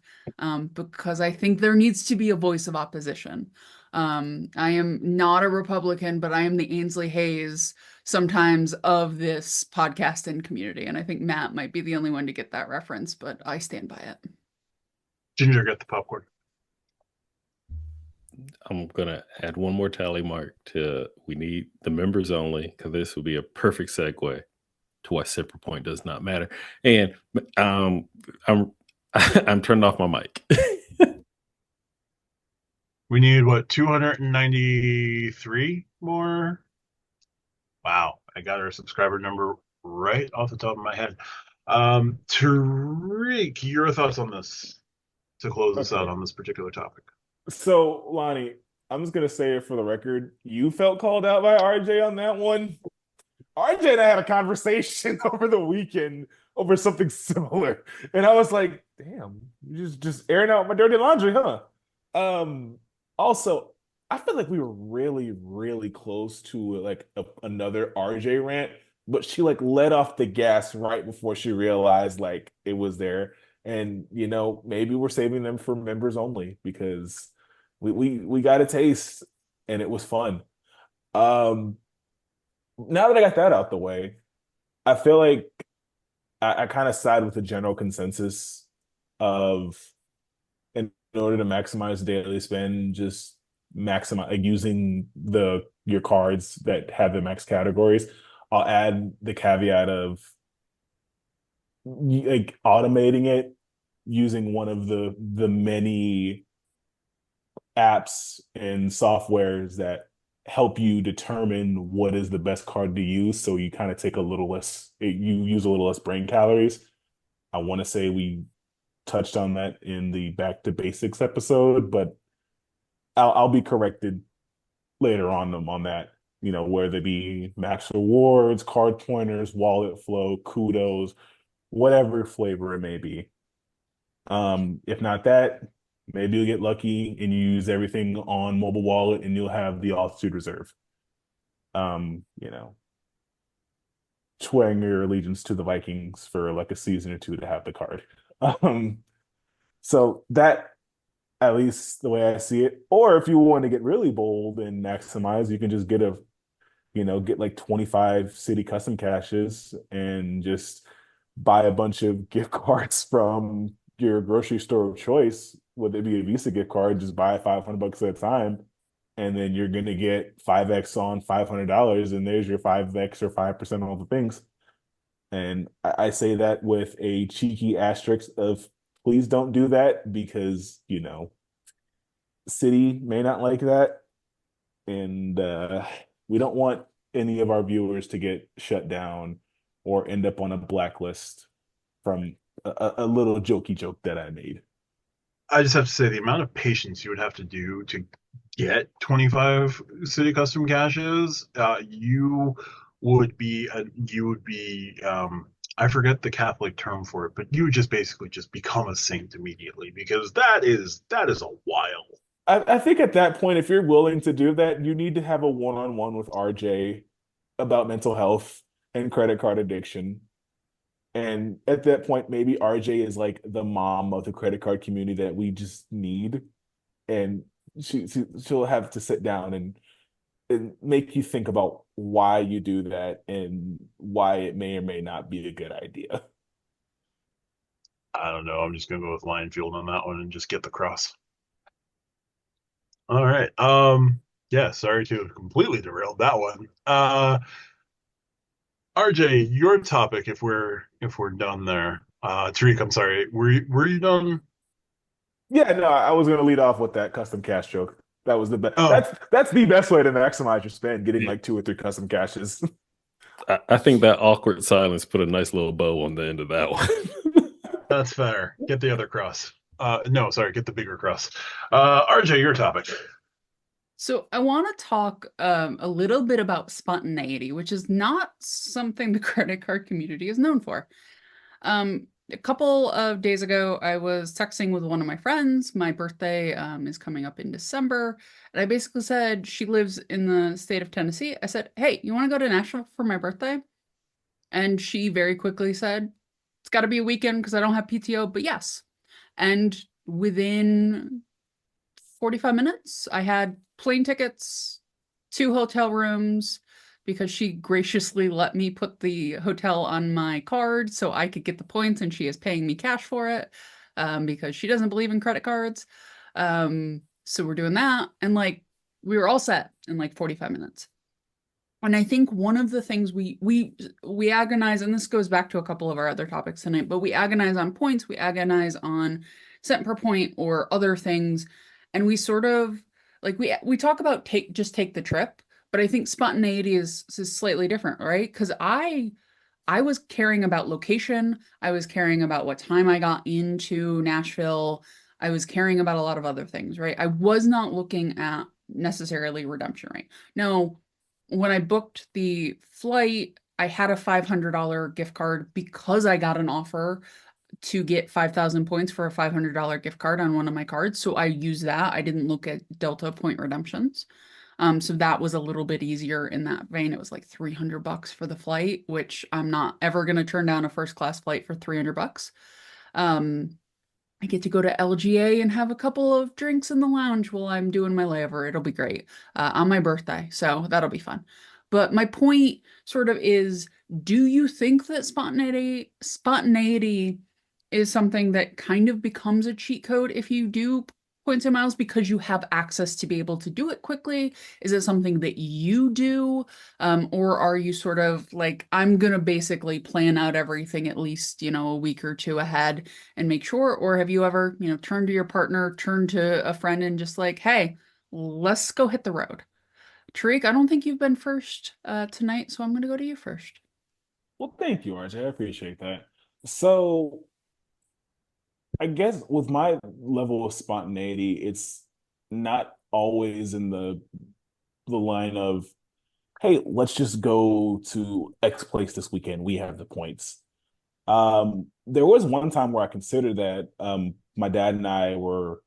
C: because I think there needs to be a voice of opposition. I am not a Republican, but I am the Ainsley Hayes sometimes of this podcast and community. And I think Matt might be the only one to get that reference, but I stand by it.
B: Ginger, get the popcorn.
E: I'm going to add one more tally mark to, we need the members only, because this will be a perfect segue to why Sipper Point does not matter. And I'm turning off my mic.
B: We need what, 293 more? Wow, I got our subscriber number right off the top of my head. Tariq, your thoughts on this to close us out on this particular topic?
D: So, Lani, I'm just gonna say it for the record. You felt called out by RJ on that one. RJ and I had a conversation over the weekend over something similar, and I was like, "Damn, you just airing out my dirty laundry, huh?" Also, I feel like we were really, really close to like another RJ rant, but she like let off the gas right before she realized like it was there. And maybe we're saving them for members only because we got a taste and it was fun. Now that I got that out the way, I feel like I kind of side with the general consensus of, in order to maximize daily spend, just maximize like, using your cards that have the max categories. I'll add the caveat of like automating it using one of the many apps and softwares that help you determine what is the best card to use. So you kind of take a little less, you use a little less brain calories. I want to say we touched on that in the Back to Basics episode, but I'll be corrected later on that. You know, whether it be max rewards, card pointers, wallet flow, kudos, whatever flavor it may be. If not that, maybe you'll get lucky and you use everything on mobile wallet and you'll have the altitude reserve. You know, swearing your allegiance to the Vikings for like a season or two to have the card. So that, at least the way I see it. Or if you want to get really bold and maximize, you can just get get like 25 city custom caches and just buy a bunch of gift cards from your grocery store of choice, whether it be a Visa gift card, just buy $500 at a time. And then you're going to get 5x on $500, and there's your 5x or 5% on all the things. And I say that with a cheeky asterisk of please don't do that because, City may not like that. And we don't want any of our viewers to get shut down or end up on a blacklist from a little jokey joke that I made.
B: I just have to say the amount of patience you would have to do to get 25 city custom caches, you would be I forget the Catholic term for it, but you would just basically just become a saint immediately because that is a while.
D: I think at that point, if you're willing to do that, you need to have a one-on-one with RJ about mental health and credit card addiction. And at that point, maybe RJ is like the mom of the credit card community that we just need. And she'll have to sit down and make you think about why you do that and why it may or may not be a good idea.
B: I don't know. I'm just going to go with Lionfield on that one and just get the cross. All right. Yeah, sorry to have completely derailed that one. RJ, your topic if we're done there. Tariq, I'm sorry. Were you done?
D: Yeah, no, I was gonna lead off with that custom cache joke. That was the best.
B: Oh.
D: That's the best way to maximize your spend, getting
E: Yeah.
D: like 2 or 3 custom caches.
E: I think that awkward silence put a nice little bow on the end of that one.
B: That's fair. Get the other cross. No, sorry, get the bigger cross. RJ, your topic.
C: So I want to talk a little bit about spontaneity, which is not something the credit card community is known for. A couple of days ago, I was texting with one of my friends. My birthday is coming up in December. And I basically said, she lives in the state of Tennessee. I said, hey, you want to go to Nashville for my birthday? And she very quickly said, it's got to be a weekend because I don't have PTO, but yes. And within 45 minutes, I had plane tickets, 2 hotel rooms, because she graciously let me put the hotel on my card so I could get the points, and she is paying me cash for it because she doesn't believe in credit cards. So we're doing that, and like we were all set in like 45 minutes. And I think one of the things we agonize, and this goes back to a couple of our other topics tonight, but we agonize on points, we agonize on cent per point or other things, and we sort of like we talk about take the trip. But I think spontaneity is slightly different, right? Because I was caring about location. I was caring about what time I got into Nashville. I was caring about a lot of other things, right? I was not looking at necessarily redemption rate. Now, when I booked the flight, I had a $500 gift card because I got an offer to get 5,000 points for a $500 gift card on one of my cards. So I used that. I didn't look at Delta point redemptions. So that was a little bit easier in that vein. It was like $300 for the flight, which I'm not ever going to turn down a first class flight for $300. I get to go to LGA and have a couple of drinks in the lounge while I'm doing my layover. It'll be great on my birthday. So that'll be fun. But my point sort of is, do you think that spontaneity is something that kind of becomes a cheat code if you do points and miles because you have access to be able to do it quickly? Is it something that you do? Or are you sort of like, I'm going to basically plan out everything at least, a week or two ahead and make sure? Or have you ever, turned to your partner, turned to a friend and just like, hey, let's go hit the road? Tariq, I don't think you've been first tonight, so I'm going to go to you first.
D: Well, thank you, RJ. I appreciate that. So I guess with my level of spontaneity, it's not always in the line of, hey, let's just go to X place this weekend. We have the points. There was one time where I considered that. My dad and I were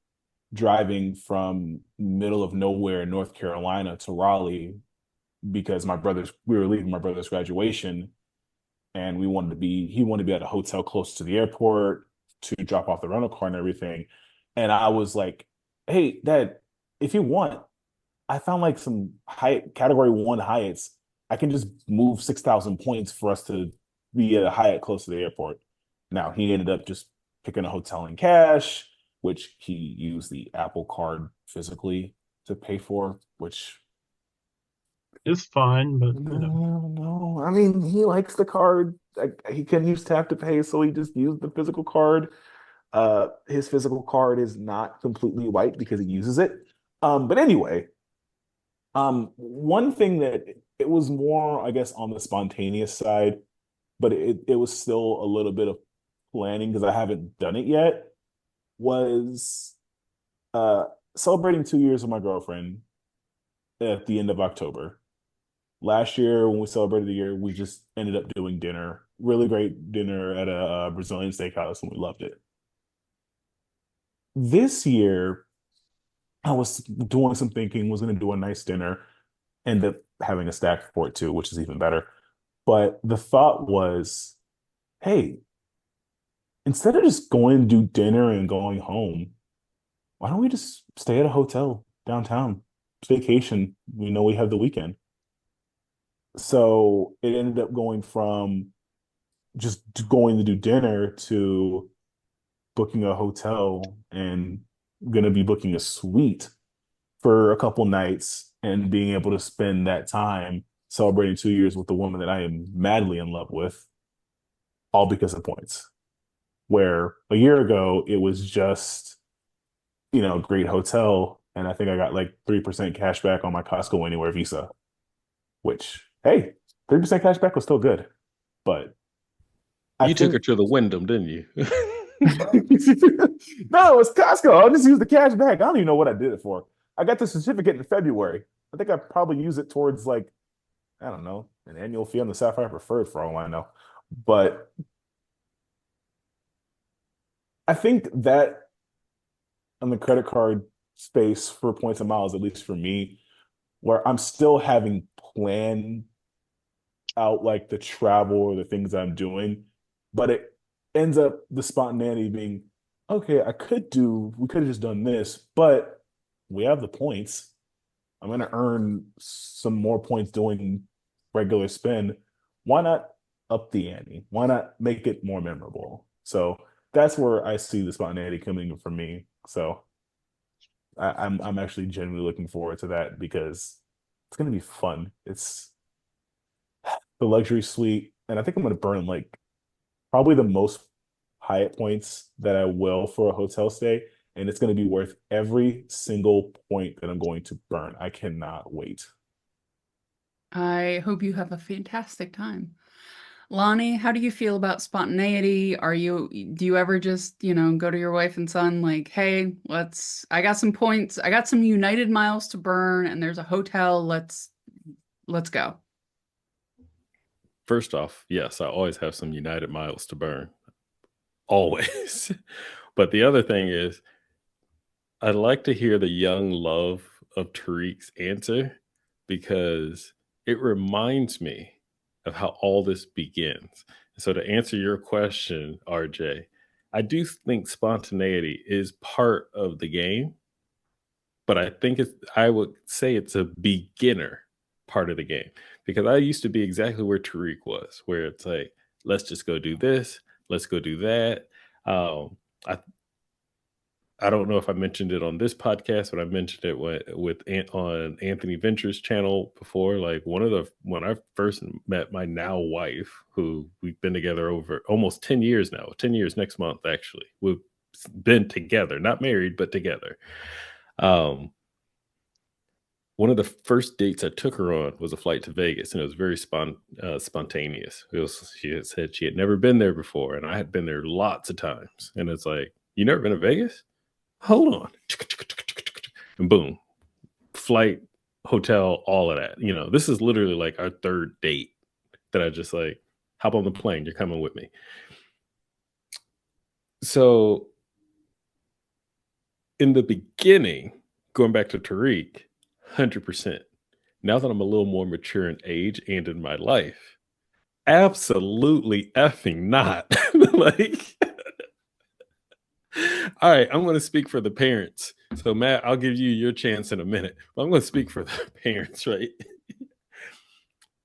D: driving from middle of nowhere in North Carolina to Raleigh because we were leaving my brother's graduation, and he wanted to be at a hotel close to the airport to drop off the rental car and everything. And I was like, hey, Dad, if you want, I found like some category 1 Hyatts. I can just move 6,000 points for us to be at a Hyatt close to the airport. Now, he ended up just picking a hotel in cash, which he used the Apple Card physically to pay for, which
B: It's fine, but
D: no. I mean, he likes the card. He couldn't use tap to pay, so he just used the physical card. His physical card is not completely white because he uses it. But anyway, one thing that it was more, I guess, on the spontaneous side, but it was still a little bit of planning because I haven't done it yet, was celebrating 2 years with my girlfriend at the end of October. Last year, when we celebrated the year, we just ended up doing dinner, really great dinner at a Brazilian steakhouse, and we loved it. This year, I was doing some thinking, was going to do a nice dinner, ended up having a stack for it too, which is even better. But the thought was, hey, instead of just going to do dinner and going home, why don't we just stay at a hotel downtown? Vacation, we have the weekend. So it ended up going from just going to do dinner to booking a hotel and going to be booking a suite for a couple nights and being able to spend that time celebrating 2 years with the woman that I am madly in love with, all because of points. Where a year ago, it was just, great hotel. And I think I got like 3% cash back on my Costco Anywhere Visa, which, hey, 3% cash back was still good. But
E: you took her to the Wyndham, didn't you?
D: No, it's Costco. I'll just use the cash back. I don't even know what I did it for. I got the certificate in February. I think I probably use it towards I don't know, an annual fee on the Sapphire Preferred for all I know. But I think that on the credit card space for points and miles, at least for me, where I'm still having planned out the travel or the things I'm doing, but it ends up the spontaneity being, okay, we could have just done this, but we have the points. I'm going to earn some more points doing regular spend. Why not up the ante? Why not make it more memorable? So that's where I see the spontaneity coming from me. So I'm actually genuinely looking forward to that because it's going to be fun. It's the luxury suite, and I think I'm going to burn probably the most Hyatt points that I will for a hotel stay, and it's going to be worth every single point that I'm going to burn. I cannot wait.
C: I hope you have a fantastic time. Lani, how do you feel about spontaneity? Do you ever just, go to your wife and son like, hey, I got some points, I got some United miles to burn, and there's a hotel, let's go.
E: First off, yes, I always have some United miles to burn. Always. But the other thing is, I'd like to hear the young love of Tariq's answer because it reminds me of how all this begins. So to answer your question, RJ, I do think spontaneity is part of the game, but I would say it's a beginner part of the game because I used to be exactly where Tariq was, where it's like, let's just go do this, let's go do that. I I don't know if I mentioned it on this podcast, but I mentioned it on Anthony Venture's channel before. Like when I first met my now wife, who we've been together over almost 10 years now, 10 years next month, actually. We've been together, not married, but together. Um, one of the first dates I took her on was a flight to Vegas, and it was very spontaneous. She had said she had never been there before, and I had been there lots of times. And it's like, you never been to Vegas? Hold on. And boom, flight, hotel, all of that. This is literally like our third date that I just like, hop on the plane. You're coming with me. So in the beginning, going back to Tariq, 100%. Now that I'm a little more mature in age and in my life, absolutely effing not. Like, all right, I'm going to speak for the parents. So, Matt, I'll give you your chance in a minute. But I'm going to speak for the parents, right?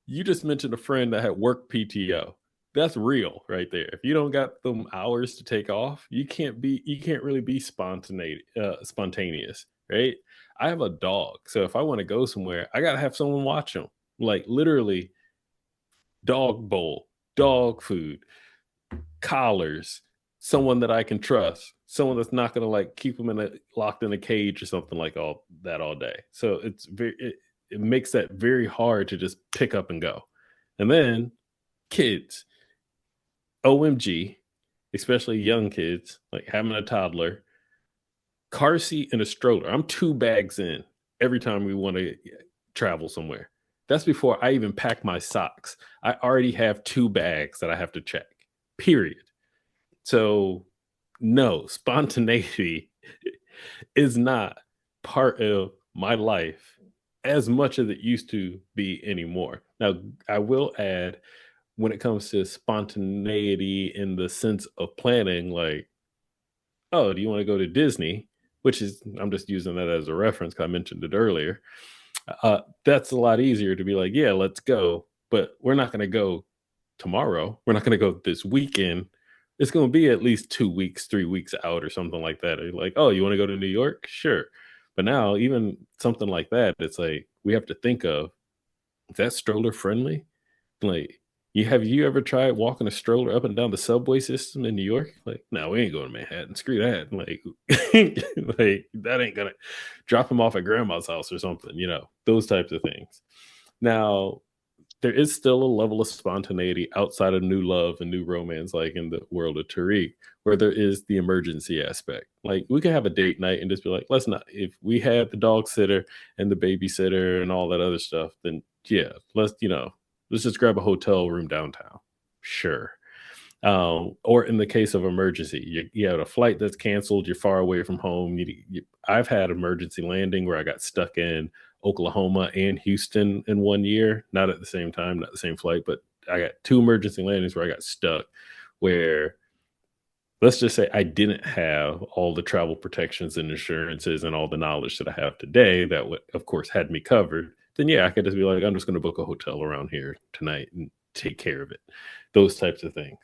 E: You just mentioned a friend that had work PTO. That's real right there. If you don't got them hours to take off, you can't really be spontaneous, right? I have a dog. So if I want to go somewhere, I got to have someone watch them. Like literally dog bowl, dog food, collars, someone that I can trust, someone that's not going to like keep them locked in a cage or something like all day. So it makes that very hard to just pick up and go. And then kids, OMG, especially young kids, like having a toddler, car seat and a stroller. I'm 2 bags in every time we want to travel somewhere. That's before I even pack my socks. I already have 2 bags that I have to check, period. So no, spontaneity is not part of my life as much as it used to be anymore. Now, I will add, when it comes to spontaneity in the sense of planning, like, oh, do you want to go to Disney? Which is, I'm just using that as a reference because I mentioned it earlier. That's a lot easier to be like, yeah, let's go. But we're not going to go tomorrow. We're not going to go this weekend. It's going to be at least 2 weeks, 3 weeks out or something like that. Or like, oh, you want to go to New York? Sure. But now even something like that, it's like, we have to think of, is that stroller friendly? Like, have you ever tried walking a stroller up and down the subway system in New York? Like, no, we ain't going to Manhattan. Screw that. Like, like that ain't gonna drop him off at grandma's house or something, those types of things. Now, there is still a level of spontaneity outside of new love and new romance, like in the world of Tariq, where there is the emergency aspect. Like, we can have a date night and just be like, let's not, if we had the dog sitter and the babysitter and all that other stuff, then yeah, let's just grab a hotel room downtown. Sure. Or in the case of emergency, you have a flight that's canceled, you're far away from home. I've had emergency landing where I got stuck in Oklahoma and Houston in 1 year, not at the same time, not the same flight, but I got 2 emergency landings where I got stuck, where let's just say I didn't have all the travel protections and insurances and all the knowledge that I have today that would, of course, had me covered. Then yeah, I could just be like, I'm just going to book a hotel around here tonight and take care of it. Those types of things.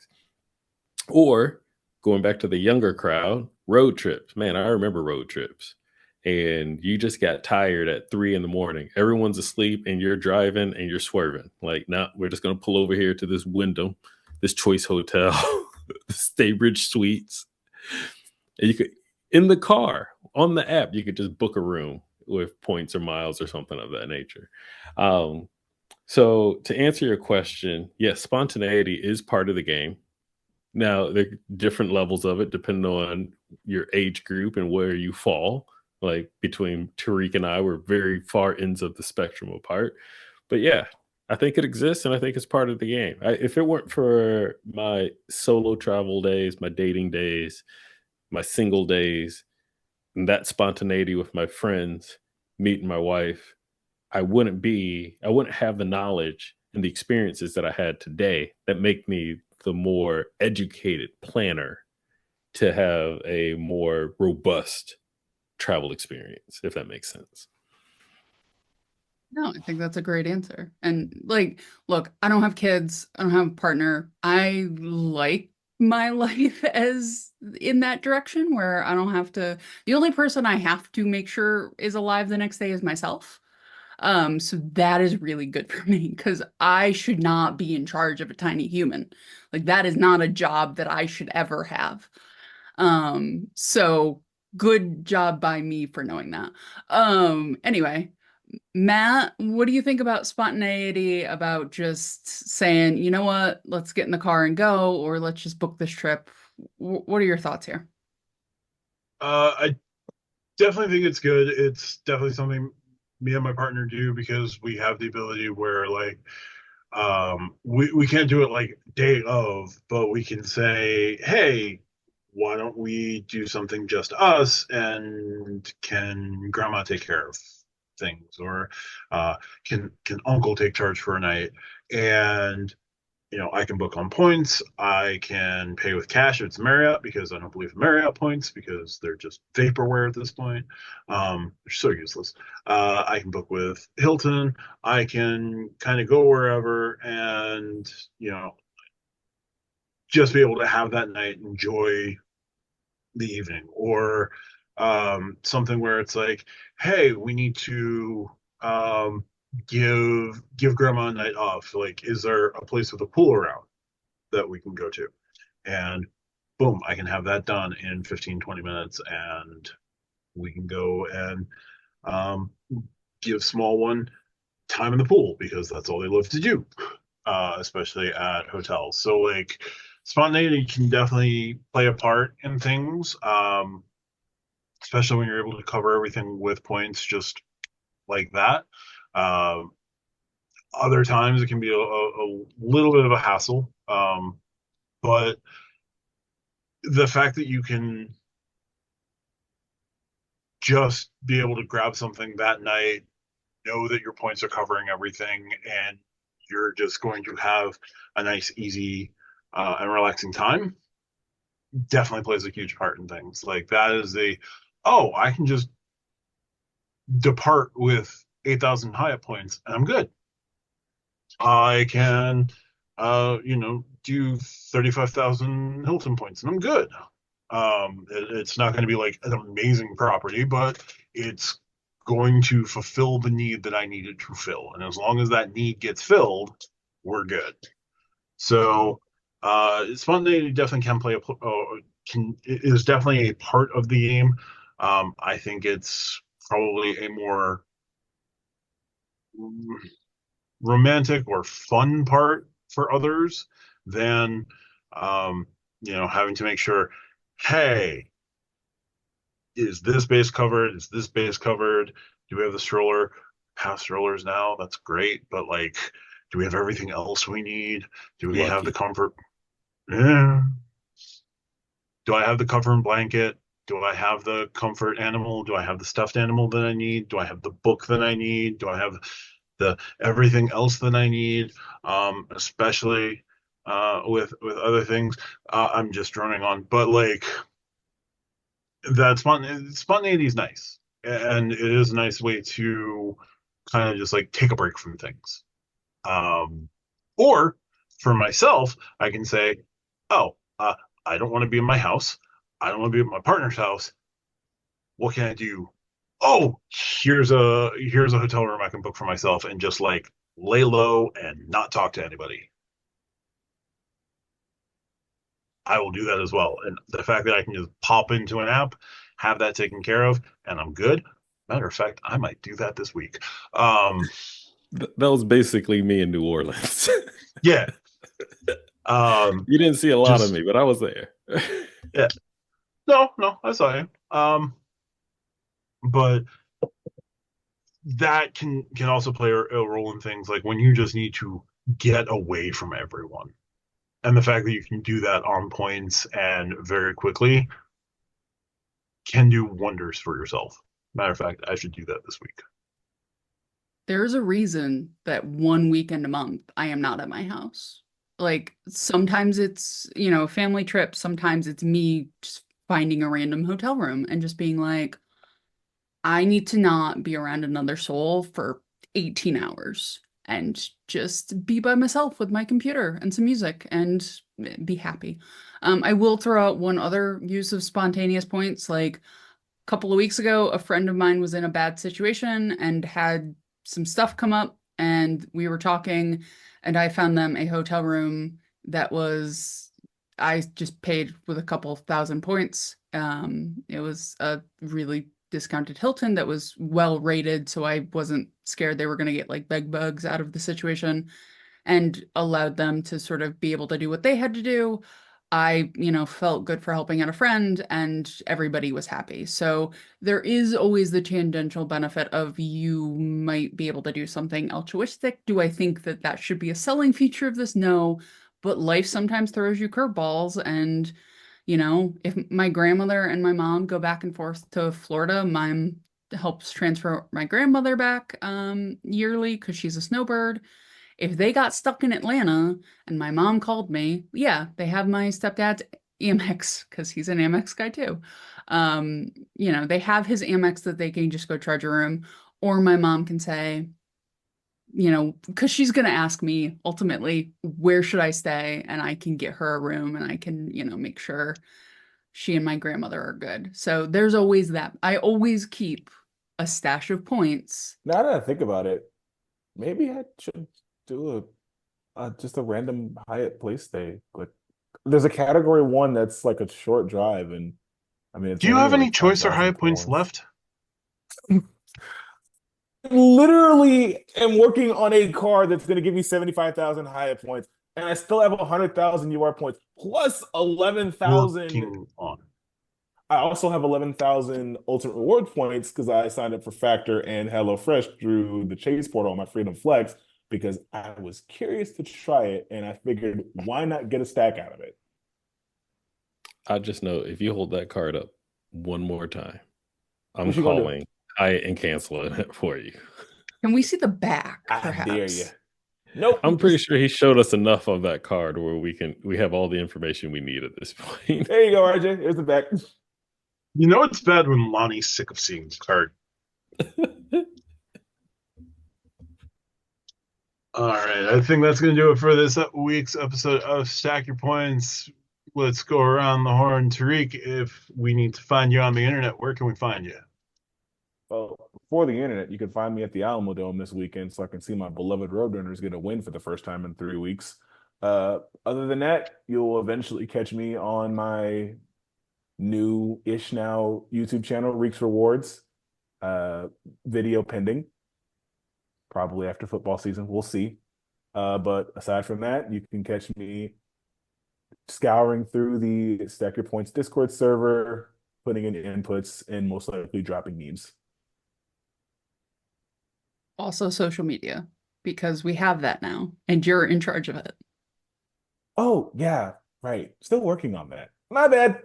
E: Or going back to the younger crowd, road trips. Man, I remember road trips. And you just got tired at 3 a.m. Everyone's asleep and you're driving and you're swerving. Like, nah, we're just going to pull over here to this window, this choice hotel, Staybridge Suites. And you could, in the car, on the app, you could just book a room with points or miles or something of that nature. So to answer your question, yes, spontaneity is part of the game. Now, there are different levels of it depending on your age group and where you fall. Like between Tariq and I, we're very far ends of the spectrum apart. But yeah, I think it exists and I think it's part of the game. If it weren't for my solo travel days, my dating days, my single days, and that spontaneity with my friends, meeting my wife, I wouldn't have the knowledge and the experiences that I had today that make me the more educated planner to have a more robust travel experience, if that makes sense.
C: No, I think that's a great answer. And like, look, I don't have kids. I don't have a partner. I like my life as in that direction where I don't have to, the only person I have to make sure is alive the next day is myself. So that is really good for me because I should not be in charge of a tiny human. Like that is not a job that I should ever have. So good job by me for knowing that. Anyway, Matt, what do you think about spontaneity, about just saying, you know what, let's get in the car and go, or let's just book this trip? What are your thoughts here?
B: I definitely think it's good. It's definitely something me and my partner do because we have the ability where like we can't do it like day of, but we can say, hey, why don't we do something just us, and can grandma take care of things, or can uncle take charge for a night? And I can book on points. I can pay with cash if it's Marriott because I don't believe in Marriott points because they're just vaporware at this point. They're so useless. I can book with Hilton. I can kind of go wherever and, just be able to have that night, enjoy the evening, or something where it's like, hey, we need to give grandma a night off. Like, is there a place with a pool around that we can go to? And boom, I can have that done in 15-20 minutes, and we can go and um, give small one time in the pool because that's all they love to do, especially at hotels. So like spontaneity can definitely play a part in things, especially when you're able to cover everything with points just like that. Other times it can be a little bit of a hassle, but the fact that you can just be able to grab something that night, know that your points are covering everything, and you're just going to have a nice, easy, and relaxing time, definitely plays a huge part in things. Like that is I can just depart with 8,000 Hyatt points and I'm good. I can, do 35,000 Hilton points and I'm good. It's not going to be like an amazing property, but it's going to fulfill the need that I needed to fill. And as long as that need gets filled, we're good. So, spontaneity definitely can play is definitely a part of the game. I think it's probably a more romantic or fun part for others than having to make sure, hey, is this base covered? Is this base covered? Do we have the stroller? Have strollers now? That's great, but like, do we have everything else we need? Do we have the
E: Lucky.
B: comfort? Yeah. Do I have the cover and blanket? Do I have the comfort animal? Do I have the stuffed animal that I need? Do I have the book that I need? Do I have the everything else that I need? Especially with other things. I'm just droning on, but like that spontaneity is nice, and it is a nice way to kind of just like take a break from things. Or for myself, I can say, oh, I don't want to be in my house. I don't want to be at my partner's house. What can I do? Oh, here's a hotel room I can book for myself and just like lay low and not talk to anybody. I will do that as well. And the fact that I can just pop into an app, have that taken care of, and I'm good. Matter of fact, I might do that this week.
E: That was basically me in New Orleans.
B: Yeah.
E: You didn't see a lot of
B: just
E: me, but I was there.
B: yeah. No, I saw you. But that can also play a role in things like when you just need to get away from everyone. And the fact that you can do that on points and very quickly can do wonders for yourself. Matter of fact, I should do that this week.
C: There's a reason that one weekend a month I am not at my house. Like sometimes it's, family trip, sometimes it's me just finding a random hotel room and just being like, I need to not be around another soul for 18 hours. and just be by myself with my computer and some music and be happy. I will throw out one other use of spontaneous points. Like a couple of weeks ago, a friend of mine was in a bad situation and had some stuff come up, and we were talking, and I found them a hotel room that was, I just paid with a couple thousand points. It was a really discounted Hilton that was well rated, so I wasn't scared they were going to get like bed bugs out of the situation, and allowed them to sort of be able to do what they had to do. I, felt good for helping out a friend, and everybody was happy. So there is always the tangential benefit of you might be able to do something altruistic. Do I think that that should be a selling feature of this? No, but life sometimes throws you curveballs, and if my grandmother and my mom go back and forth to Florida, mom helps transfer my grandmother back yearly because she's a snowbird. If they got stuck in Atlanta and my mom called me, yeah, they have my stepdad's Amex because he's an Amex guy too. They have his Amex that they can just go charge a room, or my mom can say, because she's going to ask me ultimately, where should I stay? And I can get her a room, and I can, make sure she and my grandmother are good. So there's always that. I always keep a stash of points.
D: Now that I think about it, maybe I should do just a random Hyatt place stay. Like, there's a category 1 that's like a short drive, and I mean,
B: Do you have any
D: like
B: choice or
D: 5,000
B: Hyatt points
D: points.
B: left?
D: Literally am working on a car that's going to give me 75,000 Hyatt points, and I still have 100,000 UR points plus 11,000.
B: Working on.
D: I also have 11,000 Ultimate Reward points because I signed up for Factor and HelloFresh through the Chase portal on my Freedom Flex because I was curious to try it, and I figured, why not get a stack out of it?
E: I just know if you hold that card up one more time, I'm
D: What you gonna do?
E: calling Hyatt and canceling it for you.
C: Can we see the back,
D: I
C: perhaps?
D: dare you. Nope.
E: I'm pretty sure he showed us enough of that card where we have all the information we need at this point.
D: There you go, RJ. Here's the back.
B: You know it's bad when Lani's sick of seeing the card. All right, I think that's going to do it for this week's episode of Stack Your Points. Let's go around the horn. Tariq, if we need to find you on the internet, where can we find you?
D: Well, before the internet, you can find me at the Alamo Dome this weekend so I can see my beloved Roadrunners get a win for the first time in 3 weeks. Other than that, you'll eventually catch me on my new-ish now YouTube channel, Reeks Rewards. Video pending. Probably after football season. We'll see. But aside from that, you can catch me scouring through the Stack Your Points Discord server, putting in inputs, and most likely dropping memes.
C: Also social media, because we have that now, and you're in charge of it.
D: Oh, yeah, right. Still working on that. My bad.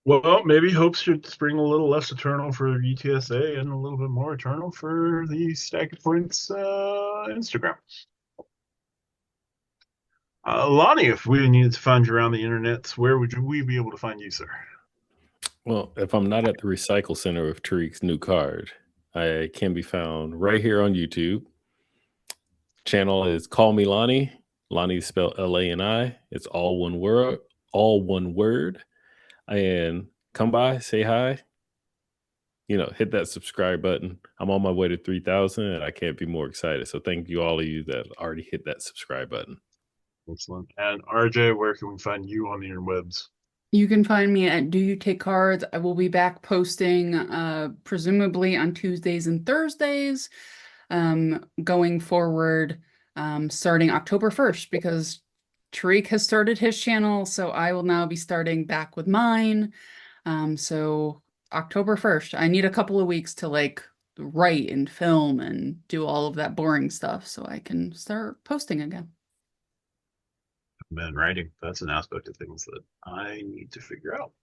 B: Well, maybe hopes should spring a little less eternal for UTSA and a little bit more eternal for the Stack Your Points Instagram. Lani, if we needed to find you around the internet, where would we be able to find you, sir?
E: Well, if I'm not at the recycle center with Tariq's new card, I can be found right here on YouTube. Channel is Call Me Lani. Lani is spelled Lani. It's all one word. And come by, say hi. Hit that subscribe button. I'm on my way to 3,000, and I can't be more excited. So thank you, all of you that already hit that subscribe button.
B: Excellent. And RJ, where can we find you on the interwebs?
C: You can find me at Do You Take Cards. I will be back posting presumably on Tuesdays and Thursdays going forward, starting October 1st, because Tariq has started his channel, so I will now be starting back with mine. So October 1st, I need a couple of weeks to write and film and do all of that boring stuff so I can start posting again.
B: Man, writing, that's an aspect of things that I need to figure out.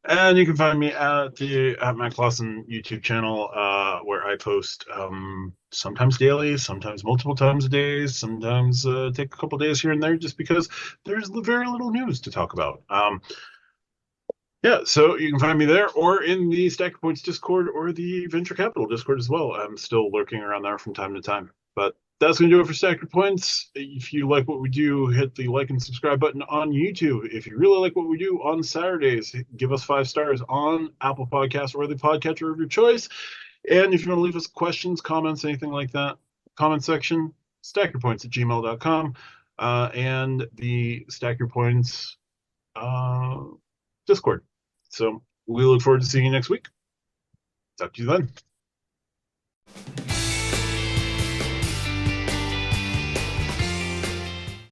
B: And you can find me at my Clausen YouTube channel, where I post sometimes daily, sometimes multiple times a day, sometimes take a couple days here and there, just because there's very little news to talk about. Yeah, so you can find me there, or in the Stack Your Points Discord, or the Venture Capital Discord as well. I'm still lurking around there from time to time. But that's going to do it for Stack Your Points. If you like what we do, hit the like and subscribe button on YouTube. If you really like what we do on Saturdays, give us 5 stars on Apple Podcasts or the podcatcher of your choice. And if you want to leave us questions, comments, anything like that, comment section, stackyourpoints@gmail.com, and the Stack Your Points Discord. So we look forward to seeing you next week. Talk to you then.